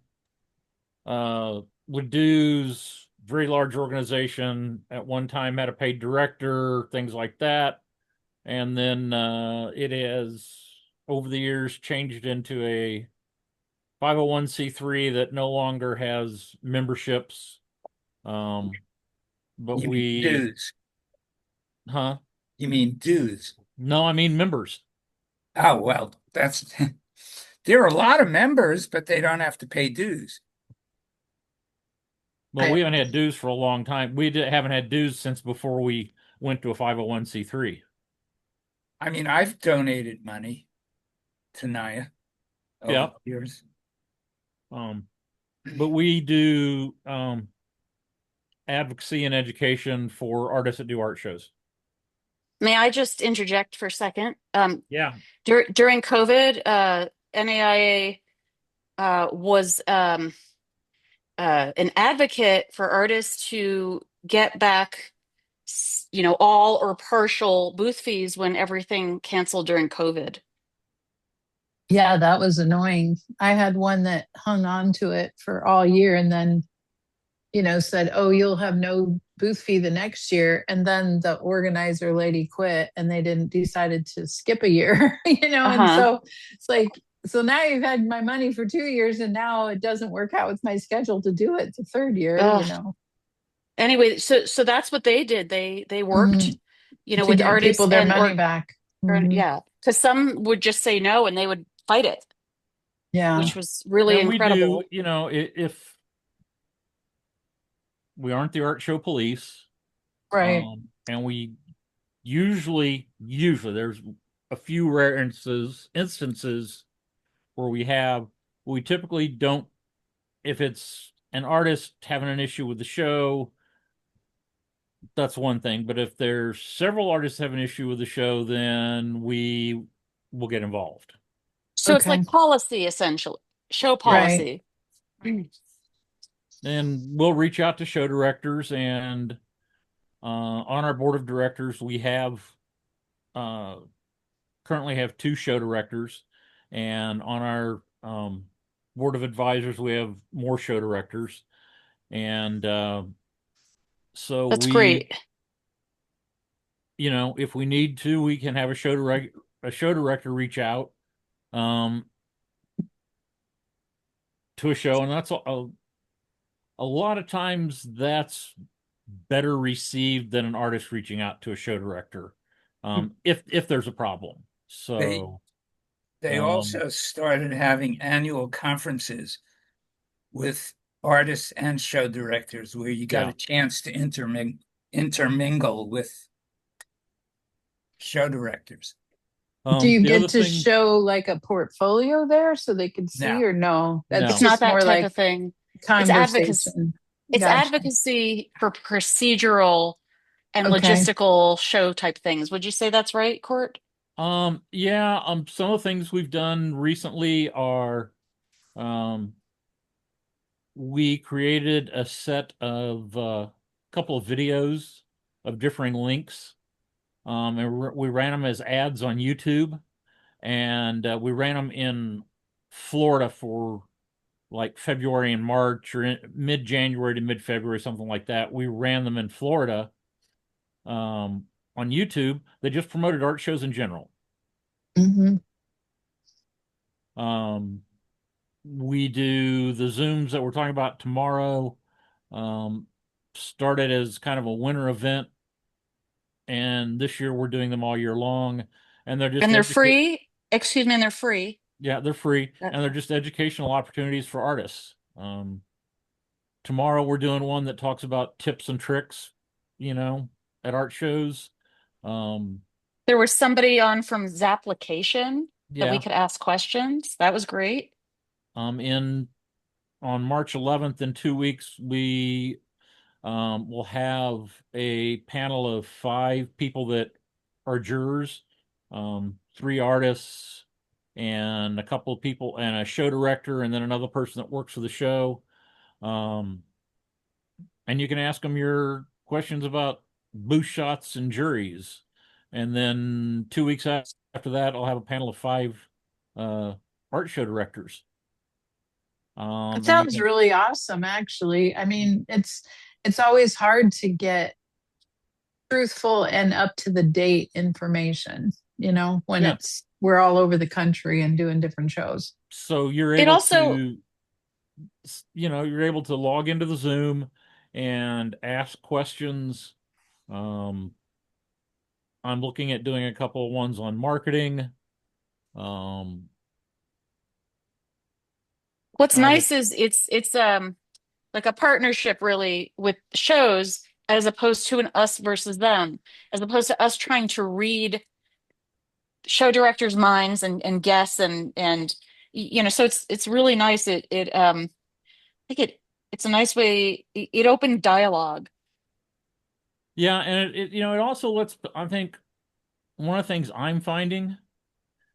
with dues, very large organization. At one time had a paid director, things like that. And then it has over the years changed into a 501c3 that no longer has memberships. Um, but You mean we, dues. huh? You mean dues. No, I mean members. Oh, well, that's there are a lot of members, but they don't have to pay dues. Well, I, we haven't had dues for a long time. Haven't had dues since before we went to a 501c3. I mean, I've donated money to Naya over Yep. the years. Um, but we do advocacy and education for artists that do art shows. may I just interject for a second? Yeah. During COVID, NAIA was an advocate for artists to get back, all or partial booth fees when everything canceled during COVID. yeah, that was annoying. I had one that hung on to it for all year and then, said, oh, you'll have no booth fee the next year. And then the organizer lady quit and they didn't decided to skip a year, and Uh-huh. so it's like, so now you've had my money for 2 years and now it doesn't work out with my schedule to do it the third year. Anyway, so that's what they did. They Mhm. worked, To with get artists people their and money back. Mhm. yeah, because some would just say no and they would fight it, Yeah, which was really And we do, incredible. if we aren't the art show police, right. and we usually there's a few rare instances where we typically don't, if it's an artist having an issue with the show, that's one thing. But if there's several artists have an issue with the show, then we will get involved. So it's Okay. like policy, essentially, show Yeah. Right. policy. Mm. And we'll reach out to show directors, and on our board of directors, we have uh, currently have two show directors, and on our board of advisors, we have more show directors, and so That's we, great. if we need to, we can have a show director reach out um, to a show, and that's a lot of times that's better received than an artist reaching out to a show director, if there's a problem. They So, they um, also started having annual conferences with artists and show directors where you got yeah. a chance to intermingle with show directors. Do you The other get to thing, show like a portfolio there so they can see Now, or no? That's It's no, not just that more type like of thing. It's advocacy. conversation. It's Gotcha. advocacy for procedural and Okay. logistical show type things. Would you say that's right, Court? yeah, some of the things we've done recently are, um, we created a set of couple of videos of differing links, and we ran them as ads on YouTube, and we ran them in Florida for like February and March, or mid-January to mid-February, something like that. We ran them in Florida on YouTube. They just promoted art shows in general. Hmm. Um, we do the Zooms that we're talking about tomorrow. Um, Started as kind of a winter event, and this year we're doing them all year long, and they're just And they're free. Excuse me, and they're free. yeah, they're free, That- and they're just educational opportunities for artists. Tomorrow we're doing one that talks about tips and tricks, you know, at art shows. Um, There was somebody on from Zapplication that we yeah. could ask questions. That was great. In on March 11th, in 2 weeks, we will have a panel of 5 people that are jurors, 3 artists, and a couple of people, and a show director, and then another person that works for the show. And you can ask them your questions about booth shots and juries. And then 2 weeks after that, I'll have a panel of 5 art show directors. That And you sounds can, really awesome, actually. I mean, it's always hard to get truthful and up to the date information, when yeah. we're all over the country and doing different shows. So you're It able also, to, you're able to log into the Zoom and ask questions. Um, I'm looking at doing a couple of ones on marketing. Um, what's I have a, nice is it's like a partnership really with shows as opposed to an us versus them, as opposed to us trying to read show directors' minds and guess and so it's really nice. I think it's a nice way. It opened dialogue. yeah, and it also lets, I think one of the things I'm finding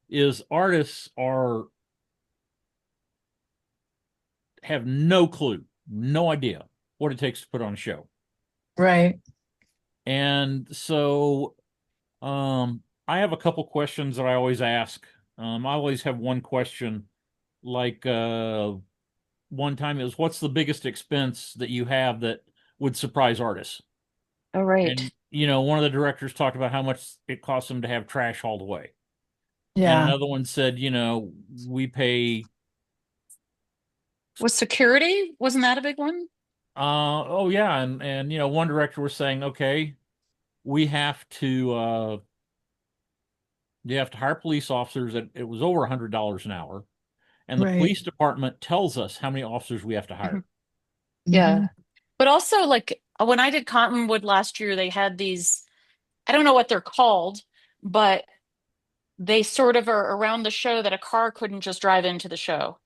is artists have no clue, no idea what it takes to put on a show. Right. And so I have a couple questions that I always ask. I always have one question, like one time it was, what's the biggest expense that you have that would surprise artists? Oh, right. And one of the directors talked about how much it costs them to have trash hauled away. And Yeah. another one said, we pay Was security, wasn't that a big one? oh yeah, and one director was saying, okay, we have to you have to hire police officers. It was over $100 an hour, and the Right. police department tells us how many officers we have to Mhm. hire. Yeah. Mhm. But also, like when I did Cottonwood last year, they had these, I don't know what they're called, but they sort of are around the show that a car couldn't just drive into the show.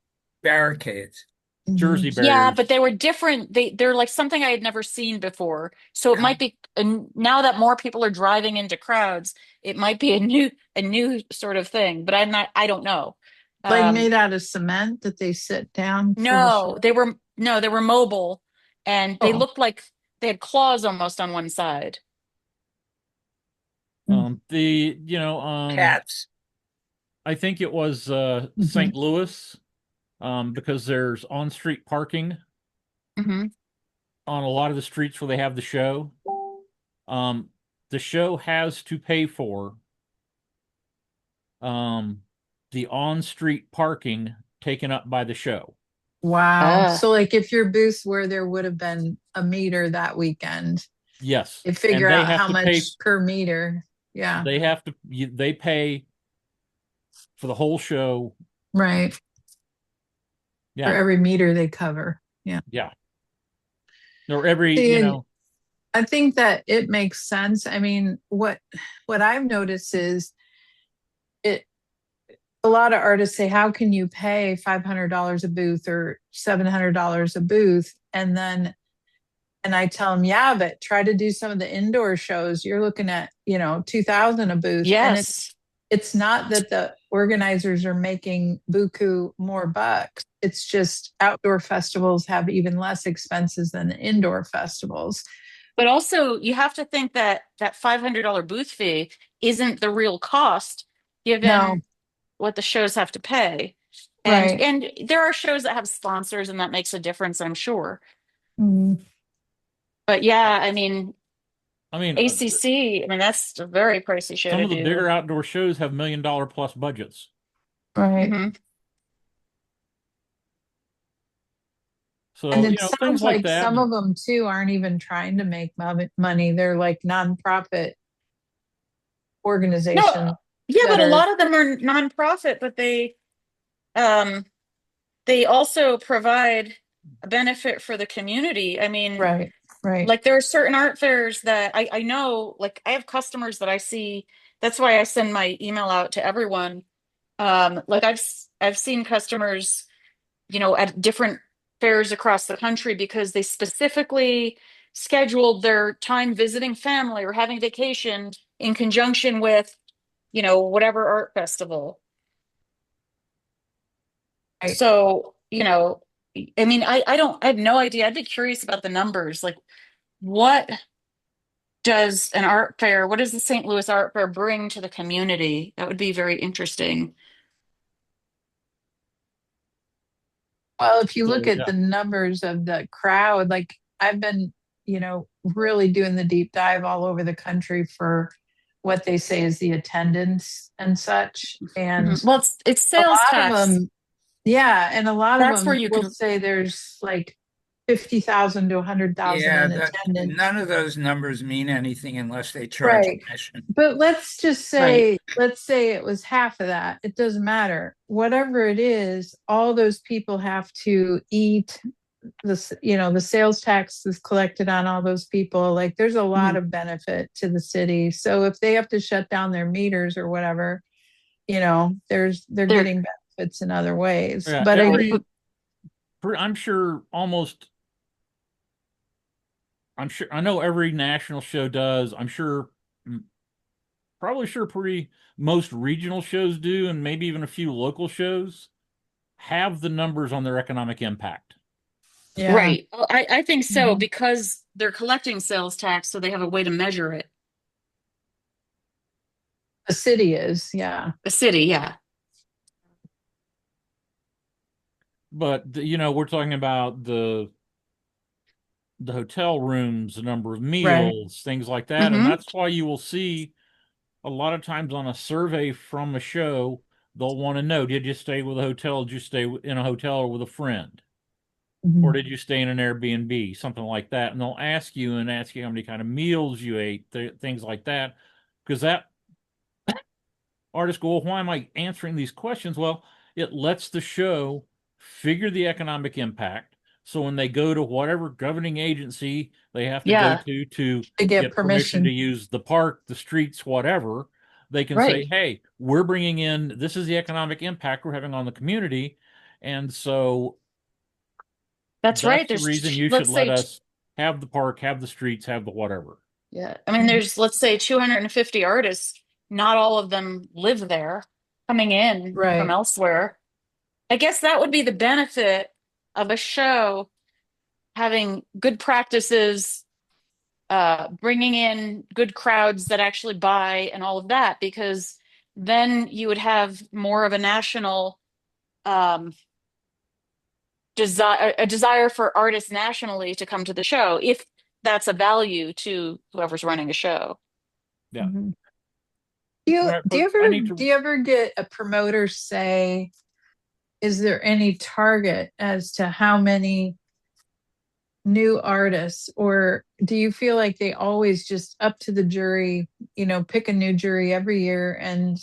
Barricades. Mhm. Jersey Yeah, but barriers. they were different. They're like something I had never seen before. So it might Com- be, and now that more people are driving into crowds, it might be a new sort of thing. But I don't know. Like Um, made out of cement that they sit down for the no, show. they were mobile, and they Oh. looked like they had claws almost on one side. The Cats. I think it was Mhm. St. Louis, because there's on-street parking Hmm. on a lot of the streets where they have the show. Um, the show has to pay for um, the on-street parking taken up by the show. Wow. Uh, So like if your booth where there would have been a meter that weekend, Yes, they and figure they out have how to pay. much per meter. Yeah. They pay for the whole show. Right. For Yeah, every meter they cover. Yeah. yeah. Or every, And I think that it makes sense. I mean, what I've noticed is it a lot of artists say, how can you pay $500 a booth or $700 a booth? And I tell them, yeah, but try to do some of the indoor shows. You're looking at, 2000 a booth. And yes. it's not that the organizers are making buku more bucks. It's just outdoor festivals have even less expenses than the indoor festivals. But also, you have to think that that $500 booth fee isn't the real cost, No, given what the shows have to pay. And right. and there are shows that have sponsors, and that makes a difference, I'm sure. Mhm. But yeah, I mean, I mean, ACC, I mean, that's a very pricey show some to of the do. bigger outdoor shows have $1 million plus budgets. Right. Hmm. And So, it things sounds like like that. some of them too aren't even trying to make money. They're like nonprofit No, organizations yeah, that but a are lot of them are nonprofit, but um they also provide a benefit for the community. I mean, right, right, like there are certain art fairs that I know, like I have customers that I see. That's why I send my email out to everyone. Like I've seen customers, at different fairs across the country because they specifically scheduled their time visiting family or having vacation in conjunction with, whatever art festival. Right. So, I mean, I have no idea. I'd be curious about the numbers. Like, what what does the St. Louis Art Fair bring to the community? That would be very interesting. Well, if you look So at yeah. the numbers of the crowd, like I've been, really doing the deep dive all over the country for what they say is the attendance and such. And Well, it's a sales lot of tax. them, yeah, and a lot of That's where them you will can, say there's like 50,000 to 100,000 Yeah, in that attendance. none of those numbers mean anything unless they charge Right. commission. But right. let's say it was half of that. It doesn't matter. Whatever it is, all those people have to eat the sales tax is collected on all those people. Like there's a lot Mhm. of benefit to the city. So if they have to shut down their meters or whatever, they're There, getting benefits in other ways. Yeah, But I'm sure I know every national show does. I'm sure, probably sure most regional shows do, and maybe even a few local shows have the numbers on their economic impact. yeah, right. Well, I think so mhm. because they're collecting sales tax, so they have a way to measure it. The city is, yeah, The city, yeah. But we're talking about the hotel rooms, the number of right. meals, things like that, and Hmm. that's why you will see a lot of times on a survey from a show, they'll want to know, did you stay with a hotel? Did you stay in a hotel or with a friend? Or Mhm. did you stay in an Airbnb? Something like that. And they'll ask you how many kind of meals you ate, things like that. Because that artists go, well, why am I answering these questions? Well, it lets the show figure the economic impact. So when they go to whatever governing agency they have to go Yeah, to To get get permission to permission. use the park, the streets, whatever, they can say, right. hey, we're bringing in, this is the economic impact we're having on the community. And so That's right. that's the reason you should Let's let say, us have the park, have the streets, have the whatever. yeah. I mean, Mhm. let's say 250 artists. Not all of them live there, coming in from Right. elsewhere. I guess that would be the benefit of a show having good practices, bringing in good crowds that actually buy and all of that, because then you would have more of a national um, desire for artists nationally to come to the show, if that's a value to whoever's running a show. Yeah. Mhm. Do All you right, do you folks, I ever need do to. you ever get a promoter say, is there any target as to how many new artists, or do you feel like they always just up to the jury, pick a new jury every year and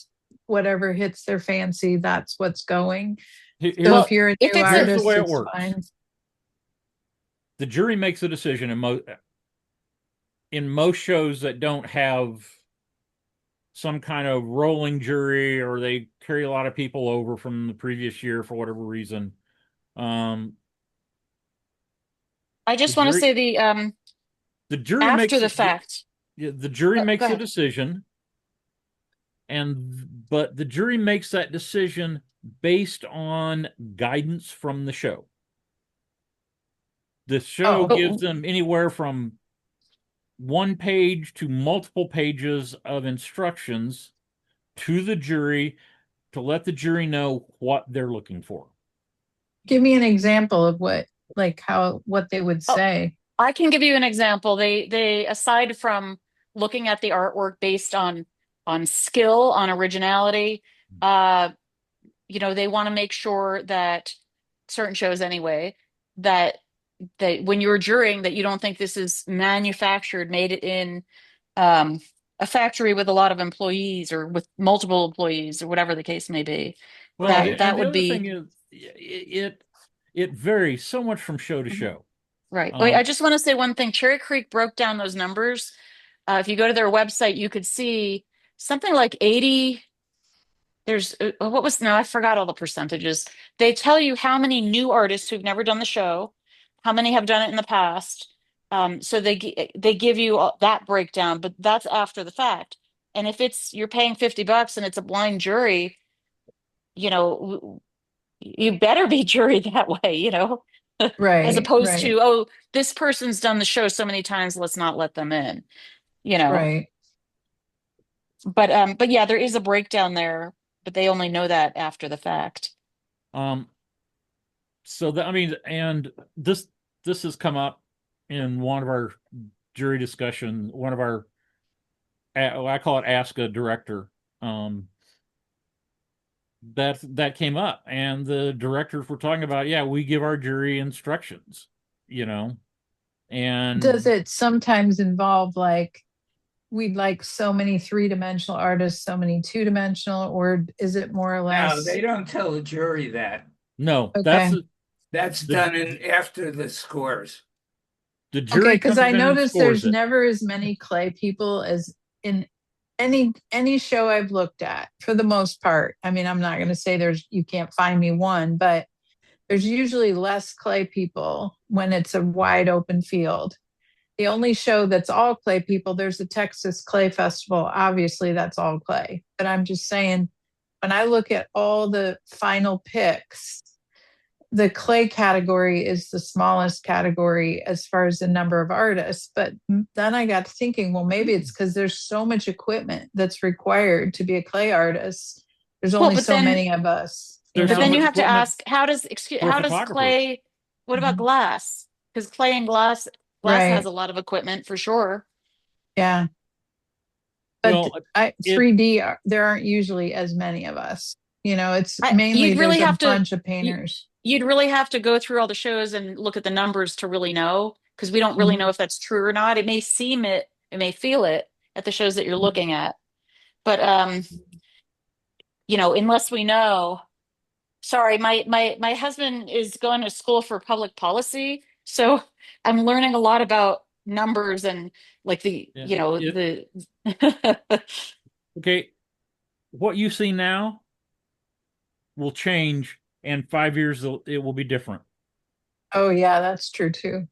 whatever hits their fancy, that's what's going? So if Here's Well, you're a if new it's a here's the artist, way it it's works. fine. The jury makes a decision in most shows that don't have some kind of rolling jury, or they carry a lot of people over from the previous year for whatever reason. Um, I the just want to jury say the jury after makes the fact. the jury Go makes a ahead. decision, but the jury makes that decision based on guidance from the show. The show Oh, gives Oh, them anywhere from one page to multiple pages of instructions to the jury to let the jury know what they're looking for. give me an example of what they would oh, say. I can give you an example. They aside from looking at the artwork based on skill, on originality, uh, they want to make sure that certain shows anyway, that when you're jurying, that you don't think this is manufactured, made it in um, a factory with a lot of employees or with multiple employees or whatever the case may be. Well, That and that the would other thing be is it varies so much from show to Mhm. show. Right. Wait, I Um, just want to say one thing. Cherry Creek broke down those numbers. If you go to their website, you could see something like there's what was no, I forgot all the percentages. They tell you how many new artists who've never done the show, how many have done it in the past. So they give you that breakdown, but that's after the fact. And if it's you're paying $50 and it's a blind jury, you know, you better be juried that way, as Right, opposed right, to, oh, this person's done the show so many times, let's not let them in, you know. right. But yeah, there is a breakdown there, but they only know that after the fact. Um, so that I mean, and this has come up in one of our jury discussion, one of our I call it Ask a Director. Um, that came up, and the directors were talking about, yeah, we give our jury instructions, you know, Does and it sometimes involve like we'd like so many three-dimensional artists, so many two-dimensional, or is it more or No, less? they don't tell the jury that. no, Okay. That's the done in after the scores. the Okay, jury because comes I in and noticed scores there's it. never as many clay people as in any show I've looked at for the most part. I mean, I'm not going to say you can't find me one, but there's usually less clay people when it's a wide open field. The only show that's all clay people, there's the Texas Clay Festival. Obviously, that's all clay. But I'm just saying, when I look at all the final picks, the clay category is the smallest category as far as the number of artists. But then I got to thinking, well, maybe it's because there's so much equipment that's required to be a clay artist. There's Well, only so many of us, There's but so then much you have to equipment ask, for how does photographers. clay, what about Mhm. glass? Because clay and glass has Right. a lot of equipment for sure. Yeah. But Well, it 3D, there aren't usually as many of us. It's mainly You'd really there's a have to bunch of painters. you'd really have to go through all the shows and look at the numbers to really know, because we don't really know Mhm. if that's true or not. It may seem it may feel it at the shows that you're looking at. But unless we know. Sorry, my husband is going to school for public policy, so I'm learning a lot about numbers and like yeah, it the okay. What you see now will change, and 5 years it will be different. Oh yeah, that's true too.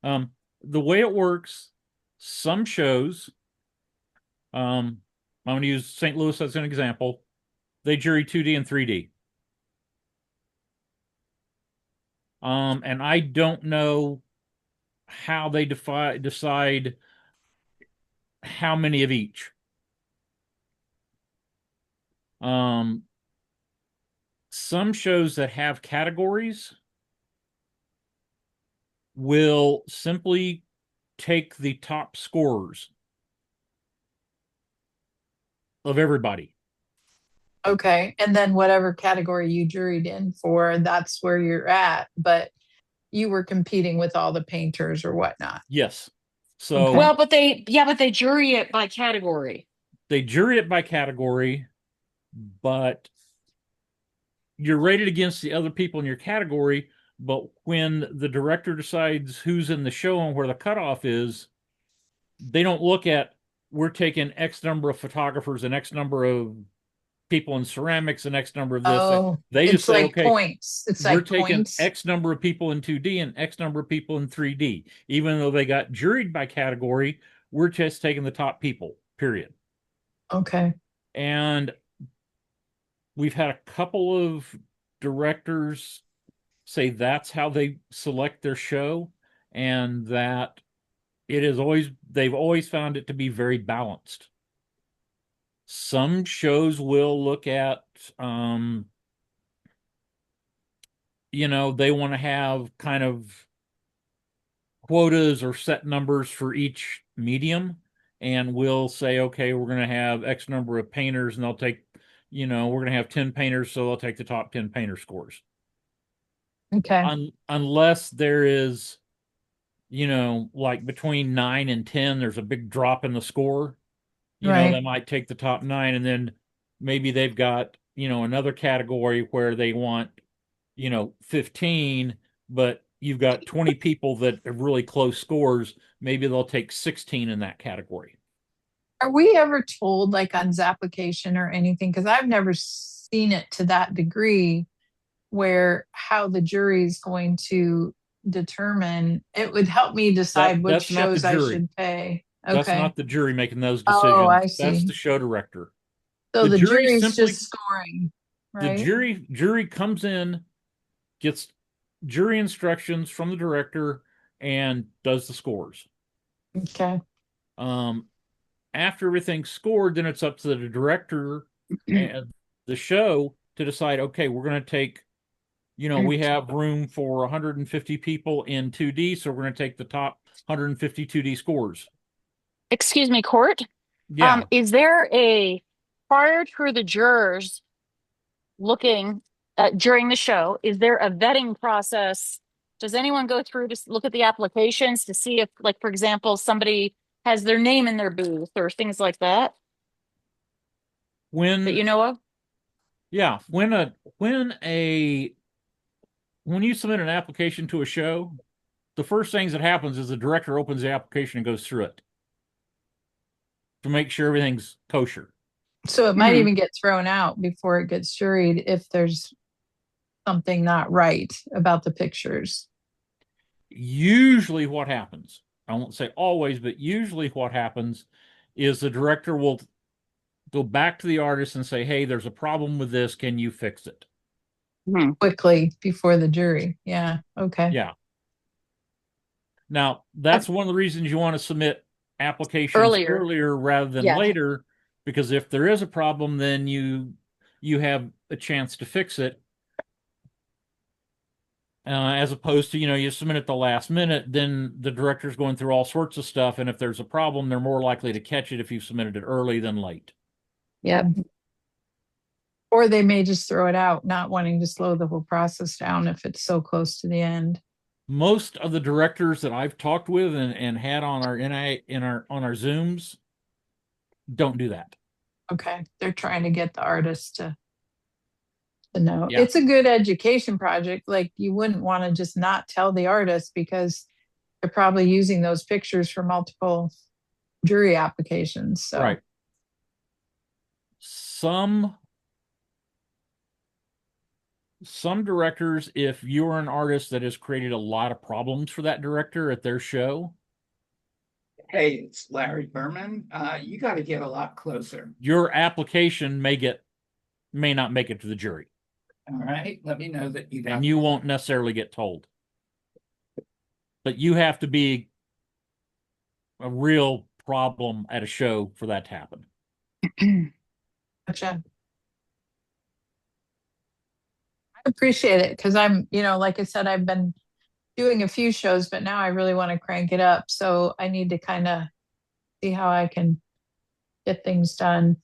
The way it works, some shows, I'm going to use St. Louis as an example. They jury 2D and 3D. And I don't know how they decide how many of each. Um, some shows that have categories will simply take the top scorers of everybody. Okay. And then whatever category you juried in for, that's where you're at. But you were competing with all the painters or whatnot. Yes. So Okay. but they jury it by category. they jury it by category, but you're rated against the other people in your category. But when the director decides who's in the show and where the cutoff is, they don't look at, we're taking X number of photographers and X number of people in ceramics and X number of this. Oh, They just it's say, like okay, points. It's we're like taking points. X number of people in 2D and X number of people in 3D. Even though they got juried by category, we're just taking the top people, period. Okay. And we've had a couple of directors say that's how they select their show, and that they've always found it to be very balanced. Some shows will look at they want to have kind of quotas or set numbers for each medium, and we'll say, okay, we're going to have X number of painters, and they'll take, we're going to have 10 painters, so they'll take the top 10 painter scores. Okay. Unless there is, like between 9 and 10, there's a big drop in the score, they Right. might take the top 9, and then maybe they've got, another category where they want, 15, but you've got 20 people that have really close scores. Maybe they'll take 16 in that category. Are we ever told like on Zapplication or anything? Because I've never seen it to that degree where how the jury is going to determine. It would help me decide which That's not the shows I jury. should pay. That's Okay. not the jury making those Oh, I decisions. That's the see. show director. So The the jury jury's simply, just scoring, the right? jury comes in, gets jury instructions from the director, and does the scores. Okay. After everything's scored, then it's up to the director and the show to decide, okay, we're going to take, we have room for 150 people in 2D, so we're going to take the top 150 2D scores. Excuse me, Court. Yeah. Is there a prior to the jurors looking during the show, is there a vetting process? Does anyone go through to look at the applications to see if, like, for example, somebody has their name in their booth or things like that that you know of? Yeah, when you submit an application to a show, the first things that happens is the director opens the application and goes through it to make sure everything's kosher. So it might even get thrown out before it gets juried if there's something not right about the pictures. Usually what happens, I won't say always, but usually what happens is the director will go back to the artist and say, hey, there's a problem with this. Can you fix it? Quickly before the jury. Yeah. Okay. Yeah. Now, that's one of the reasons you want to submit applications Earlier. earlier rather than Yeah. later, because if there is a problem, then you have a chance to fix it. As opposed to, you submit at the last minute, then the director's going through all sorts of stuff, and if there's a problem, they're more likely to catch it if you submitted it early than late. Yep. Or they may just throw it out, not wanting to slow the whole process down if it's so close to the end. Most of the directors that I've talked with and had on our on our Zooms don't do that. Okay. They're trying to get the artist to know. Yeah. It's a good education project. Like, you wouldn't want to just not tell the artist because they're probably using those pictures for multiple jury applications. So Right. Some directors, if you're an artist that has created a lot of problems for that director at their show, Hey, it's Larry Berman. You got to get a lot closer. your application may not make it to the jury. All right. Let me know that you got. And you won't necessarily get told. But you have to be a real problem at a show for that to happen. gotcha. I appreciate it because I'm, like I said, I've been doing a few shows, but now I really want to crank it up. So I need to kind of see how I can get things done.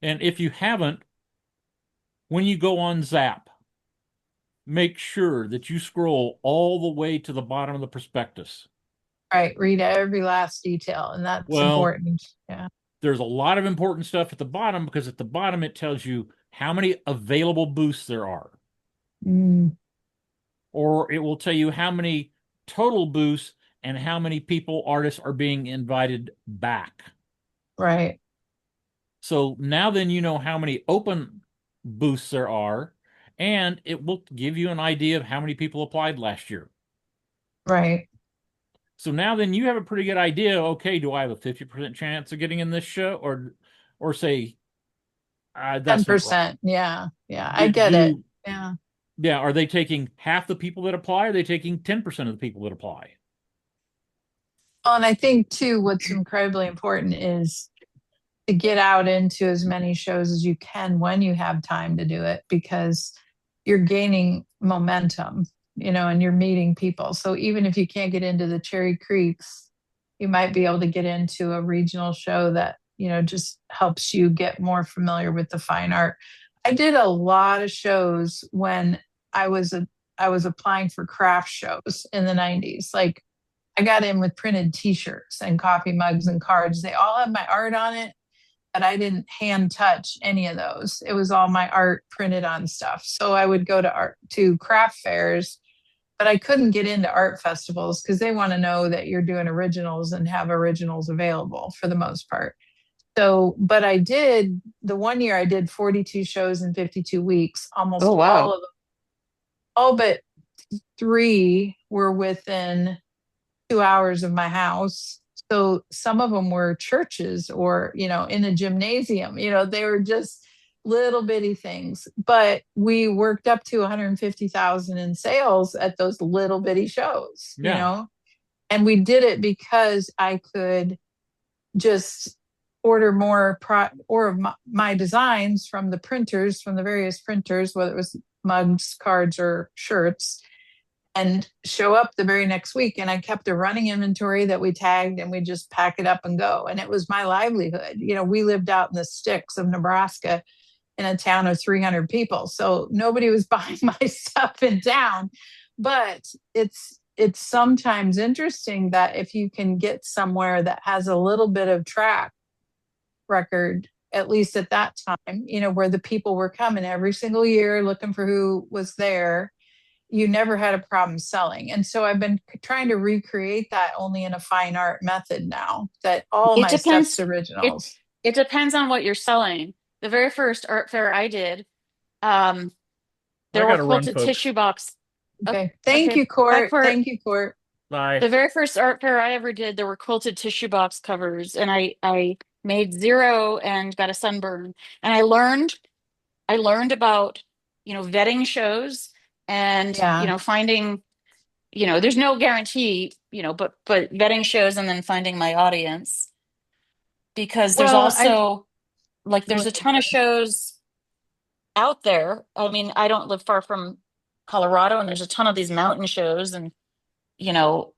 And if you haven't, when you go on Zap, make sure that you scroll all the way to the bottom of the prospectus. Right. Read every last detail. And that's important. Yeah. There's a lot of important stuff at the bottom because at the bottom it tells you how many available booths there are. Or it will tell you how many total booths and how many people, artists, are being invited back. Right. So now then you know how many open booths there are, and it will give you an idea of how many people applied last year. Right. So now then you have a pretty good idea, okay, do I have a 50% chance of getting in this show? Or say, that's 10%. Yeah. Yeah. I get it. Yeah. Yeah. Are they taking half the people that apply? Or are they taking 10% of the people that apply? Well, and I think too, what's incredibly important is to get out into as many shows as you can when you have time to do it, because you're gaining momentum, and you're meeting people. So even if you can't get into the Cherry Creeks, you might be able to get into a regional show that, just helps you get more familiar with the fine art. I did a lot of shows when I was applying for craft shows in the 90s. Like, I got in with printed t-shirts and coffee mugs and cards. They all have my art on it, but I didn't hand touch any of those. It was all my art printed on stuff. So I would go to craft fairs, but I couldn't get into art festivals because they want to know that you're doing originals and have originals available for the most part. So, but I did the one year I did 42 shows in 52 weeks, almost Oh, all wow. of them, all but 3 were within 2 hours of my house. So some of them were churches or, in a gymnasium, they were just little bitty things. But we worked up to 150,000 in sales at those little bitty shows, Yeah. and we did it because I could just order more or my designs from the printers, from the various printers, whether it was mugs, cards, or shirts, and show up the very next week. And I kept a running inventory that we tagged, and we just pack it up and go. And it was my livelihood. We lived out in the sticks of Nebraska in a town of 300 people. So nobody was buying my stuff in town. But it's sometimes interesting that if you can get somewhere that has a little bit of track record, at least at that time, where the people were coming every single year looking for who was there, you never had a problem selling. And so I've been trying to recreate that, only in a fine art method now, that all It my stuff's depends. It originals. it depends on what you're selling. The very first art fair I did, um, I there were gotta run, quilted folks. tissue box. o- Okay. Thank Okay, you, back Court. for Thank you, Court. Bye. the very first art fair I ever did. There were quilted tissue box covers, and I made zero and got a sunburn. And I learned about vetting shows and Yeah. finding there's no guarantee but vetting shows and then finding my audience, because there's Well, also like go there's a ahead. ton of shows out there. I mean, I don't live far from Colorado, and there's a ton of these mountain shows, and at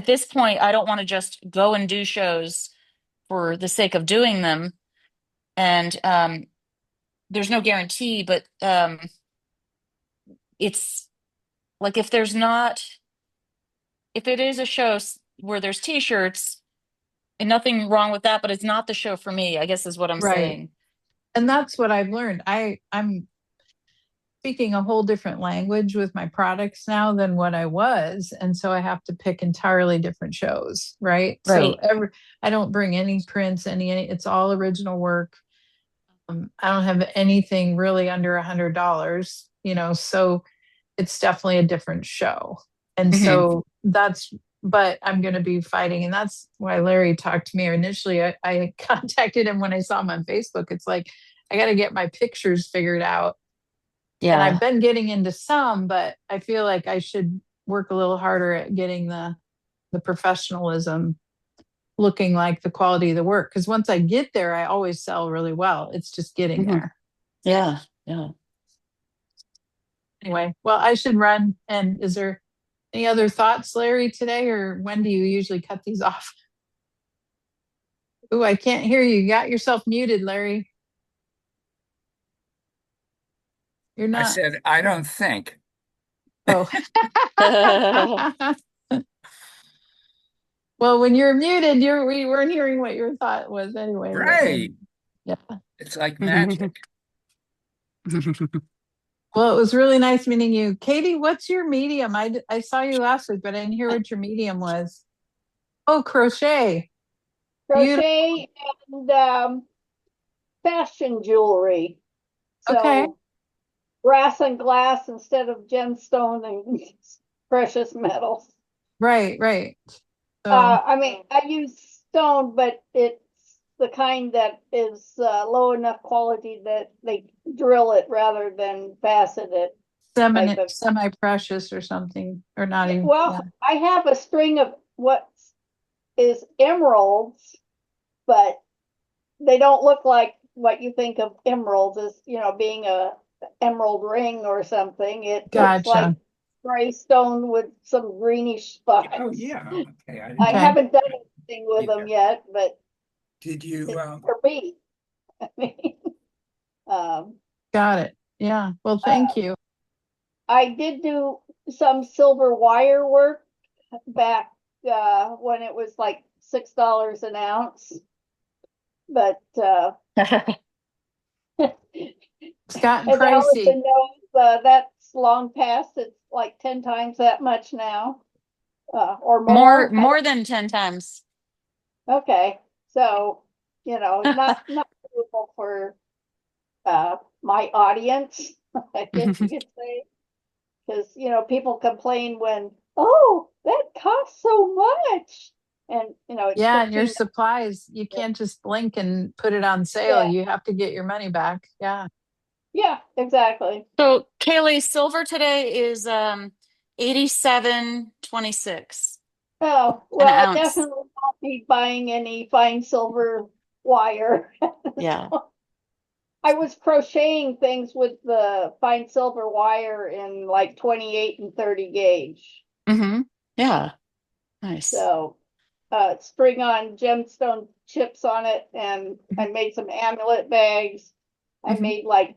this point I don't want to just go and do shows for the sake of doing them. And there's no guarantee, but it's like if it is a show where there's t-shirts, and nothing wrong with that, but it's not the show for me, I guess is what I'm Right. saying. And that's what I've learned. I'm speaking a whole different language with my products now than what I was. And so I have to pick entirely different shows, right? So Right. I don't bring any prints, it's all original work. I don't have anything really under $100, so it's definitely a different show. And Hmm. so but I'm going to be fighting. And that's why Larry talked to me initially. I contacted him when I saw him on Facebook. It's like, I got to get my pictures figured out. And I've Yeah. been getting into some, but I feel like I should work a little harder at getting the professionalism looking like the quality of the work. Because once I get there, I always sell really well. It's just getting Hmm. there. Yeah. Yeah. Anyway, well, I should run. And is there any other thoughts, Larry, today, or when do you usually cut these off? Ooh, I can't hear you. You got yourself muted, Larry. You're I not. said, I don't think. Oh. Well, when you're muted, we weren't hearing what your thought was anyway. Right. Yeah. It's like magic. Well, it was really nice meeting you. Katie, what's your medium? I saw you last week, but I didn't hear what your medium was. Oh, crochet. Beautiful. Crochet and fashion jewelry. Okay. So brass and glass instead of gemstone and precious metals. Right, right. So, I mean, I use stone, but it's the kind that is low enough quality that they drill it rather than facet it. semi-precious or something, or not even. Well, Yeah. I have a string of what is emeralds, but they don't look like what you think of emeralds as, being a emerald ring or something. It looks like Gotcha. gray stone with some greenish spots. Oh, yeah. Okay. I Okay. haven't done anything with them yet, but Did you, for me, I mean, um, Got it. Yeah. Well, thank you. I did do some silver wire work back when it was like $6 an ounce, but It's gotten as pricey. Allison knows, that's long past. It's like 10 times that much now, or more. more than 10 times. Okay, so, not suitable for my audience, I guess you could say. Because, people complain when, oh, that costs so much. And, it's Yeah, and your 15. supplies, you can't just blink and put it on sale. Yeah, You have to get your money back. Yeah. yeah, exactly. So Kaylee, silver today is 87.26 Oh, an well, I ounce. definitely won't be buying any fine silver wire. Yeah. I was crocheting things with the fine silver wire in like 28 and 30 gauge. Mm-hmm. Yeah. Nice. So, string on gemstone chips on it, and I made some amulet bags. I Mm-hmm. made like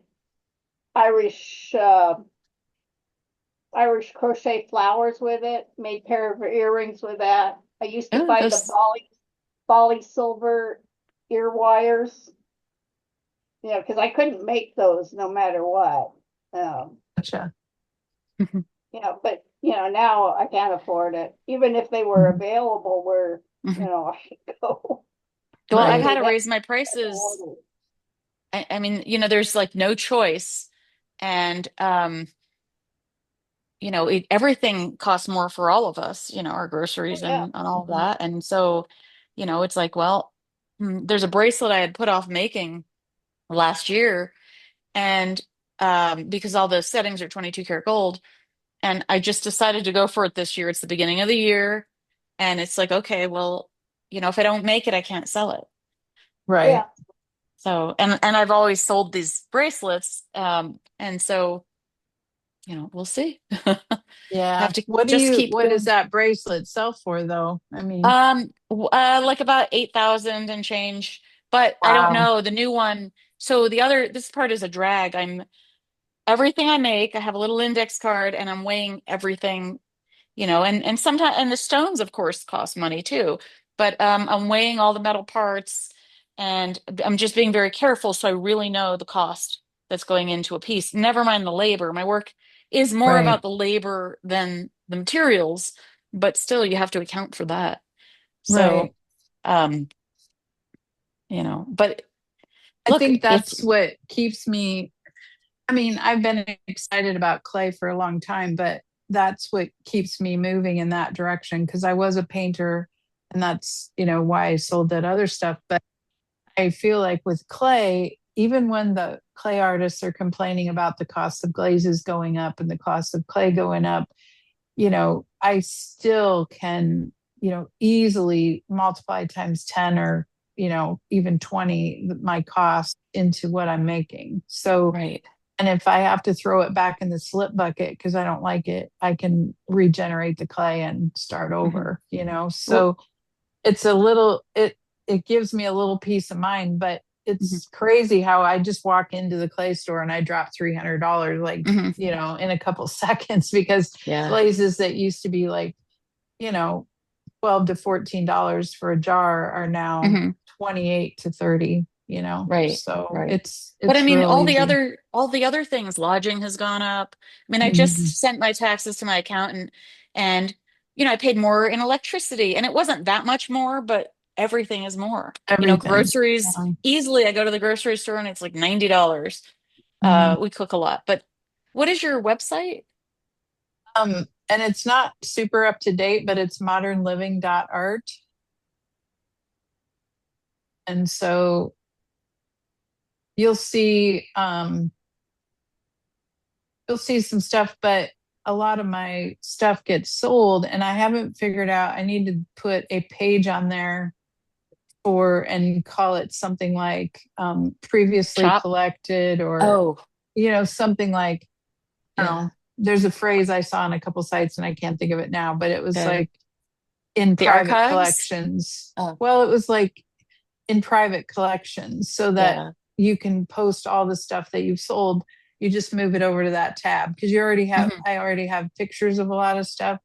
Irish Irish crochet flowers with it. Made pair of earrings with that. I used to Oh, buy the those. Bali silver ear wires, because I couldn't make those no matter what. Um, Gotcha. but now I can't afford it. Even if they were Mhm. available where, Mhm. I could go. Well, I've Right. had Okay, to that's raise my prices. order. I mean, there's like no choice. And everything costs more for all of us, our Oh, groceries yeah. and all of Mhm. that. And so, it's like, well, there's a bracelet I had put off making last year, and because all the settings are 22 karat gold, and I just decided to go for it this year. It's the beginning of the year, and it's like, okay, well, if I don't make it, I can't sell it. Right. Yeah. So, and I've always sold these bracelets, and so, we'll see. Yeah. Have to just keep What does going. that bracelet sell for though? I mean, Like about 8,000 and change, but I don't wow. know the new one. So this part is a drag. Everything I make, I have a little index card and I'm weighing everything, and sometimes, and the stones, of course, cost money too, but I'm weighing all the metal parts and I'm just being very careful. So I really know the cost that's going into a piece. Never mind the labor. My work is more Right. about the labor than the materials, but still you have to account for that. So, Right. um, but I look, think if that's what keeps me. I mean, I've been excited about clay for a long time, but that's what keeps me moving in that direction because I was a painter and that's, why I sold that other stuff. But I feel like with clay, even when the clay artists are complaining about the cost of glazes going up and the cost of clay going up, I still can, easily multiply times 10 or, even 20 my cost into what I'm making. So, right. and if I have to throw it back in the slip bucket because I don't like it, I can regenerate the clay and start Mhm. over, Well, So it's it gives me a little peace of mind, but mhm, it's crazy how I just walk into the clay store and I drop $300 like, mhm. in a couple seconds because Yeah. glazes that used to be like, you know, 12 to $14 for a jar are now Mhm. 28 to 30, Right. So Right. But I it's mean, real easy. all the other things, lodging has gone up. I mean, I Mhm. just sent my taxes to my accountant and, I paid more in electricity and it wasn't that much more, but everything is more. Everything. Groceries, Yeah. easily I go to the grocery store and it's like $90. Mhm. We cook a lot, but what is your website? And it's not super up to date, but it's modernliving.art. And so you'll see you'll see some stuff, but a lot of my stuff gets sold and I haven't figured out I need to put a page on there for and call it something like previously Shop? collected or Oh, something like I don't yeah. know. There's a phrase I saw on a couple sites and I can't think of it now, but it was Okay. like in The private archives? collections. Oh, Well, it was like in private collections so that yeah. you can post all the stuff that you've sold. You just move it over to that tab because Mhm. I already have pictures of a lot of stuff.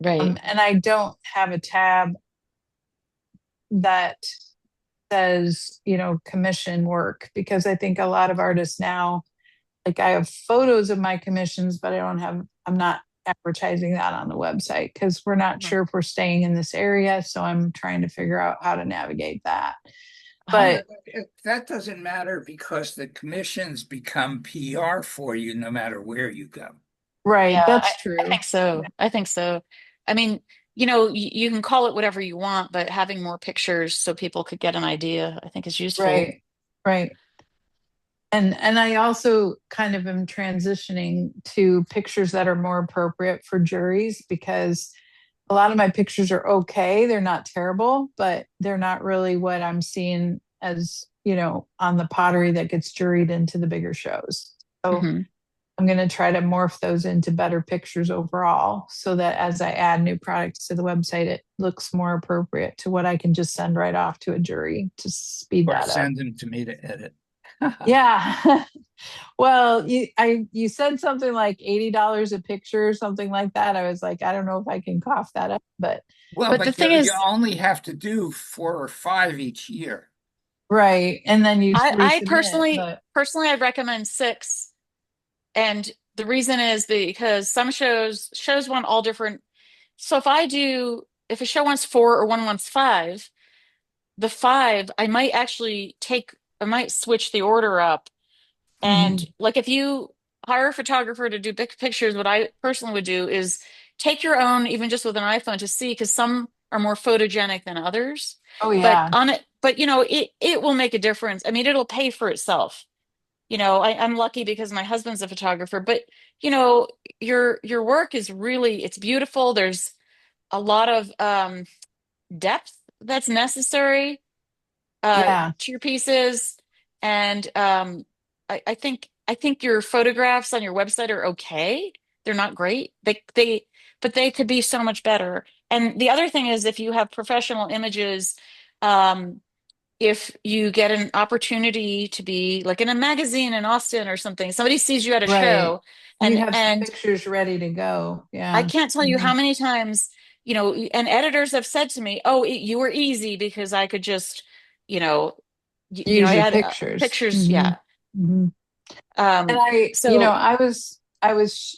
Right. And I don't have a tab that says, commission work because I think a lot of artists now, like I have photos of my commissions, but I'm not advertising that on the website because we're not sure if we're staying in this area. So I'm trying to figure out how to navigate that. But that doesn't matter because the commissions become PR for you no matter where you go. right, Yeah, that's I true. think so. I think so. I mean, you can call it whatever you want, but having more pictures so people could get an idea, I think is useful. Right, right. And I also kind of am transitioning to pictures that are more appropriate for juries because a lot of my pictures are okay. They're not terrible, but they're not really what I'm seeing as, on the pottery that gets juried into the bigger shows. So Hmm. I'm going to try to morph those into better pictures overall so that as I add new products to the website, it looks more appropriate to what I can just send right off to a jury to speed Or that up. send them to me to edit. Yeah. Well, you said something like $80 a picture or something like that. I was like, I don't know if I can cough that up, but Well, But the but thing you is, only have to do 4 or 5 each year. right. And then you I resubmit, but personally I recommend 6. And the reason is because some shows want all different. So if a show wants 4 or one wants 5, the 5, I might switch the order up. And Mhm. like if you hire a photographer to do big pictures, what I personally would do is take your own, even just with an iPhone to see, because some are more photogenic than others. Oh But yeah. on it, but it will make a difference. I mean, it'll pay for itself. I'm lucky because my husband's a photographer, but you know, your work is really, it's beautiful. There's a lot of depth that's necessary Yeah. to your pieces, and I think your photographs on your website are okay. They're not great. But they could be so much better. And the other thing is, if you have professional images, um, if you get an opportunity to be like in a magazine in Austin or something, somebody sees you at a Right. show, You and have some and pictures ready to go. I Yeah. can't tell you how Mhm. many times, and editors have said to me, "Oh, you were easy because I could just, you know, I Use your had pictures. pictures, Hmm. yeah." Hmm. And Um, so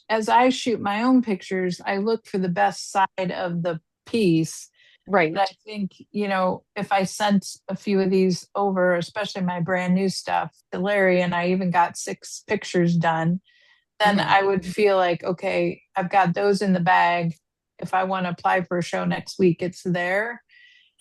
as I shoot my own pictures, I look for the best side of the piece. But I right. think, if I sent a few of these over, especially my brand new stuff to Larry, and I even got 6 pictures done, then Mhm. I would feel like, okay, I've got those in the bag. If I want to apply for a show next week, it's there.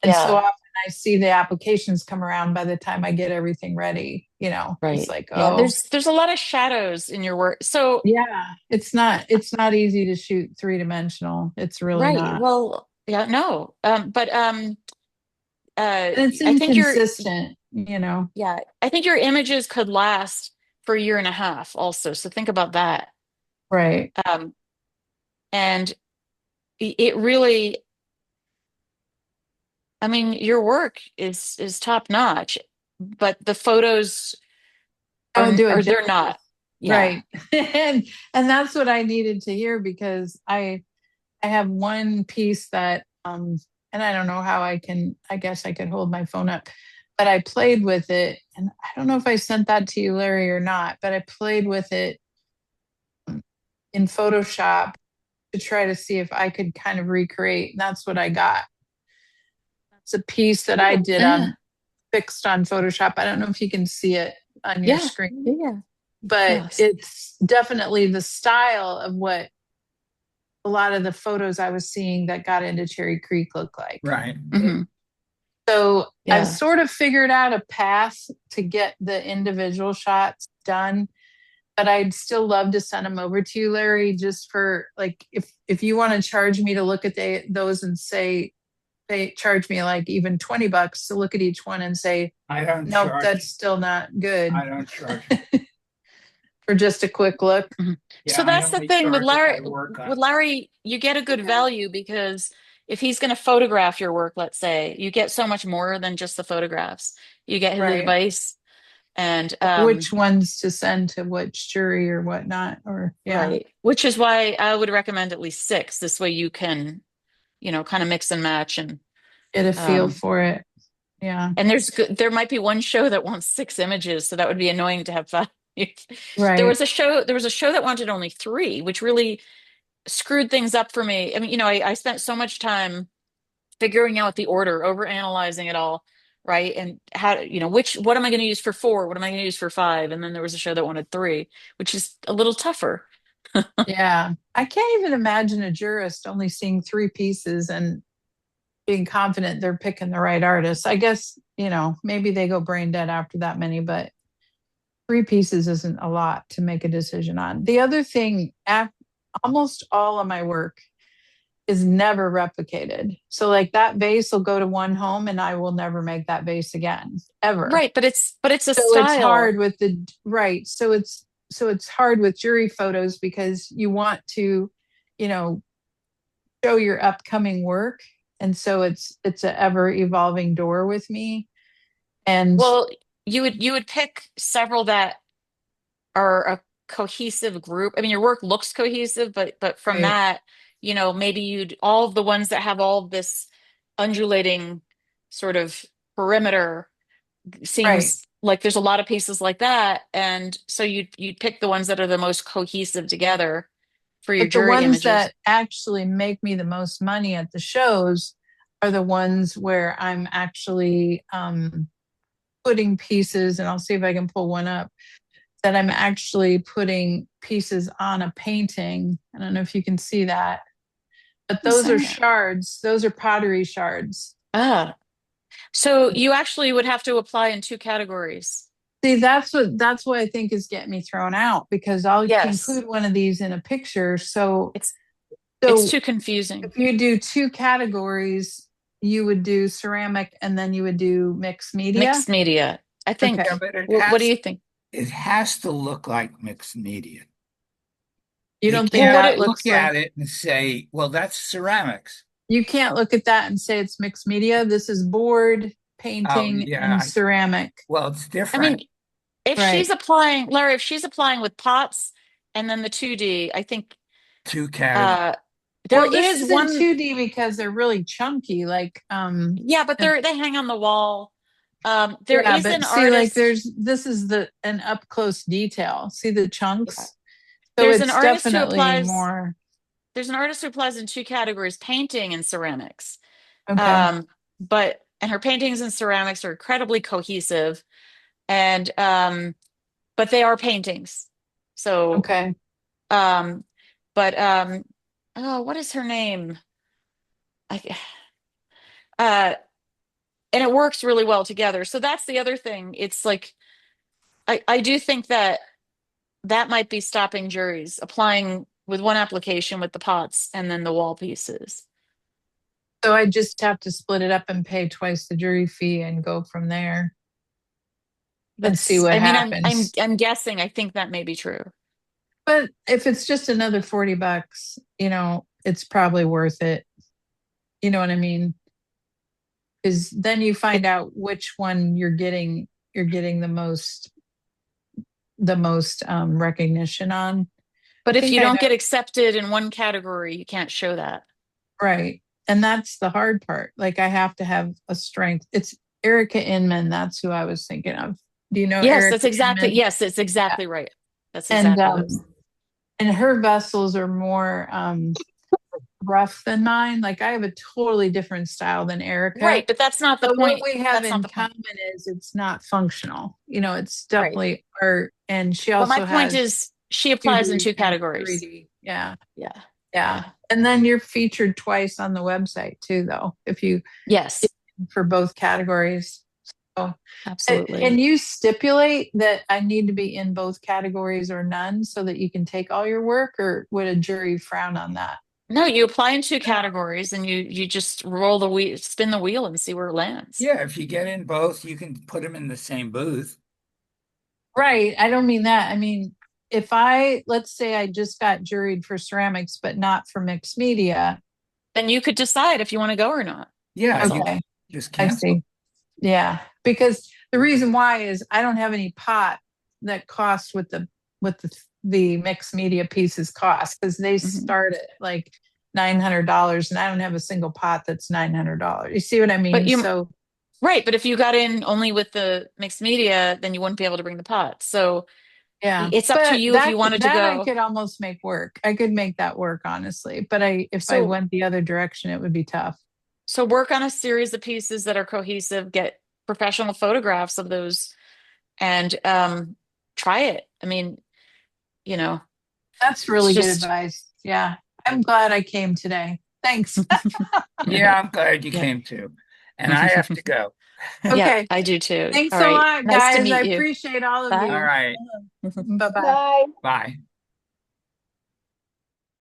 And so Yeah, often I see the applications come around by the time I get everything ready, it's right. like, Yeah, oh, there's a lot of shadows in your work. So, yeah, it's not easy to shoot three-dimensional. It's really right. not. Well, yeah, no. But And it's I think inconsistent, yeah, I think your images could last for a year and a half also. So think about that. right. Um, and it really, I mean, your work is top notch, but the photos I would do it they're justice. not. Yeah. Right. And that's what I needed to hear because I have one piece that and I don't know how I guess I could hold my phone up, but I played with it and I don't know if I sent that to you, Larry, or not, but I played with it in Photoshop to try to see if I could kind of recreate. And that's what I got. It's a piece that I Oh, did yeah. on fixed on Photoshop. I don't know if you can see it on your Yeah. screen, Yeah. but Yes. it's definitely the style of what a lot of the photos I was seeing that got into Cherry Creek look like. Right. Hmm. So I've Yeah. sort of figured out a path to get the individual shots done, but I'd still love to send them over to you, Larry, just for like if you want to charge me to look at those and say they charge me like even $20 to look at each one and say, I don't nope, charge. that's still not good I don't charge. for just a quick look. Mhm. So Yeah, I that's the only thing with charge if Larry. I work on With it. Larry, you get a good value because if he's going to photograph your work, let's say, you get so much more than just the photographs. You get his Right. advice and Which ones to send to which jury or whatnot, or yeah, right, which is why I would recommend at least 6. This way you can, kind of mix and match get a feel um for it. Yeah. and there might be one show that wants 6 images, so that would be annoying to have 5. Right. There was a show that wanted only 3, which really screwed things up for me. I mean, I spent so much time figuring out the order, over analyzing it all, right? And how, what am I going to use for 4? What am I going to use for 5? And then there was a show that wanted 3, which is a little tougher. Yeah. I can't even imagine a jurist only seeing 3 pieces and being confident they're picking the right artist. I guess, maybe they go brain dead after that many, but 3 pieces isn't a lot to make a decision on. The other thing, almost all of my work is never replicated. So like that vase will go to one home and I will never make that vase again, ever. Right, but it's a So it's hard style. with the right. So it's hard with jury photos because you want to, you know, show your upcoming work. And so it's a ever evolving door with me. And Well, you would pick several that are a cohesive group. I mean, your work looks cohesive, but from right, that, maybe you'd all of the ones that have all of this undulating sort of perimeter right. seems like there's a lot of pieces like that, and so you'd pick the ones that are the most cohesive together for your But the jury ones images. that actually make me the most money at the shows are the ones where I'm actually putting pieces, and I'll see if I can pull one up, that I'm actually putting pieces on a painting. I don't know if you can see that, but I'm those are saying that. shards. Those are pottery shards. Ah, so you actually would have to apply in 2 categories. See, that's what I think is getting me thrown out because I'll Yes, include one of these in a picture. So it's it's so too confusing. if you do 2 categories, you would do ceramic and then you would do mixed media. Mixed media. I Okay. Yeah, think. but What do you think? it has to look like mixed media. You You don't think Well, what that can't it look looks like, at it and say, well, that's ceramics. you can't look at that and say it's mixed media. This is board, Oh, painting, yeah. and ceramic. Well, it's I different. mean, if she's Right. applying, Larry, if she's applying with pots and then the 2D, I think Two categories. uh there Well, this is isn't one. 2D because they're really chunky. Like, Yeah, but and- they hang on the wall. There yeah, is but an see, like, artist. this is an up close detail. See the Yeah. chunks? So There's an it's artist who definitely applies. more. There's an artist who applies in 2 categories, painting and ceramics. Okay. And her paintings and ceramics are incredibly cohesive, and but they are paintings. So, Okay. um, but oh, what is her name? I, uh, and it works really well together. So that's the other thing. It's like I do think that might be stopping juries applying with one application with the pots and then the wall pieces. So I just have to split it up and pay twice the jury fee and go from there and see That's, what I mean, happens. I'm guessing. I think that may be true. But if it's just another $40, it's probably worth it. You know what I mean? Because then you find It, out which one you're getting the most recognition on. but I if think you I don't know. get accepted in one category, you can't show that. Right. And that's the hard part. Like I have to have a strength. It's Erica Inman. That's who I was thinking of. Do you know Yes, that's Erica exactly. Inman? Yes, it's Yeah. exactly right. That's And exactly what I was. and her vessels are more rough than mine. Like I have a totally different style than Erica. Right, but that's not the But what point. we have That's not in the point. common is it's not functional. It's Right. definitely art. And she But my also point has is she applies in 2D two and categories. 3D. Yeah. Yeah. Yeah. Yeah. And then you're featured twice on the website too, though, if you Yes, for both categories. So, can absolutely. you stipulate that I need to be in both categories or none so that you can take all your work, or would a jury frown on that? No, you apply in 2 categories and you just roll the wheel, spin the wheel and see where it lands. Yeah, if you get in both, you can put them in the same booth. Right. I don't mean that. I mean, let's say I just got juried for ceramics, but not for mixed media. Then you could decide if you want to go or not. Yeah, That's you all. Okay. just I cancel. see. Yeah. Because the reason why is I don't have any pot that costs with the mixed media pieces cost because they Mhm. start at like $900 and I don't have a single pot that's $900. You see what I But mean? you So Right, but if you got in only with the mixed media, then you wouldn't be able to bring the pot. So Yeah. It's up to But you if you wanted to that I go. could almost make work. I could make that work, honestly. But if I So- went the other direction, it would be tough. So work on a series of pieces that are cohesive, get professional photographs of those, and try it. I mean, you know, That's it's really good just advice. Yeah. I'm glad I came today. Thanks. Yeah, I'm glad you Yeah. came too. And I have to go. Yeah, Okay. I do too. Thanks All a right. lot, Nice to guys. I meet you. appreciate all of Bye. All you. right. Bye-bye. Bye. Bye.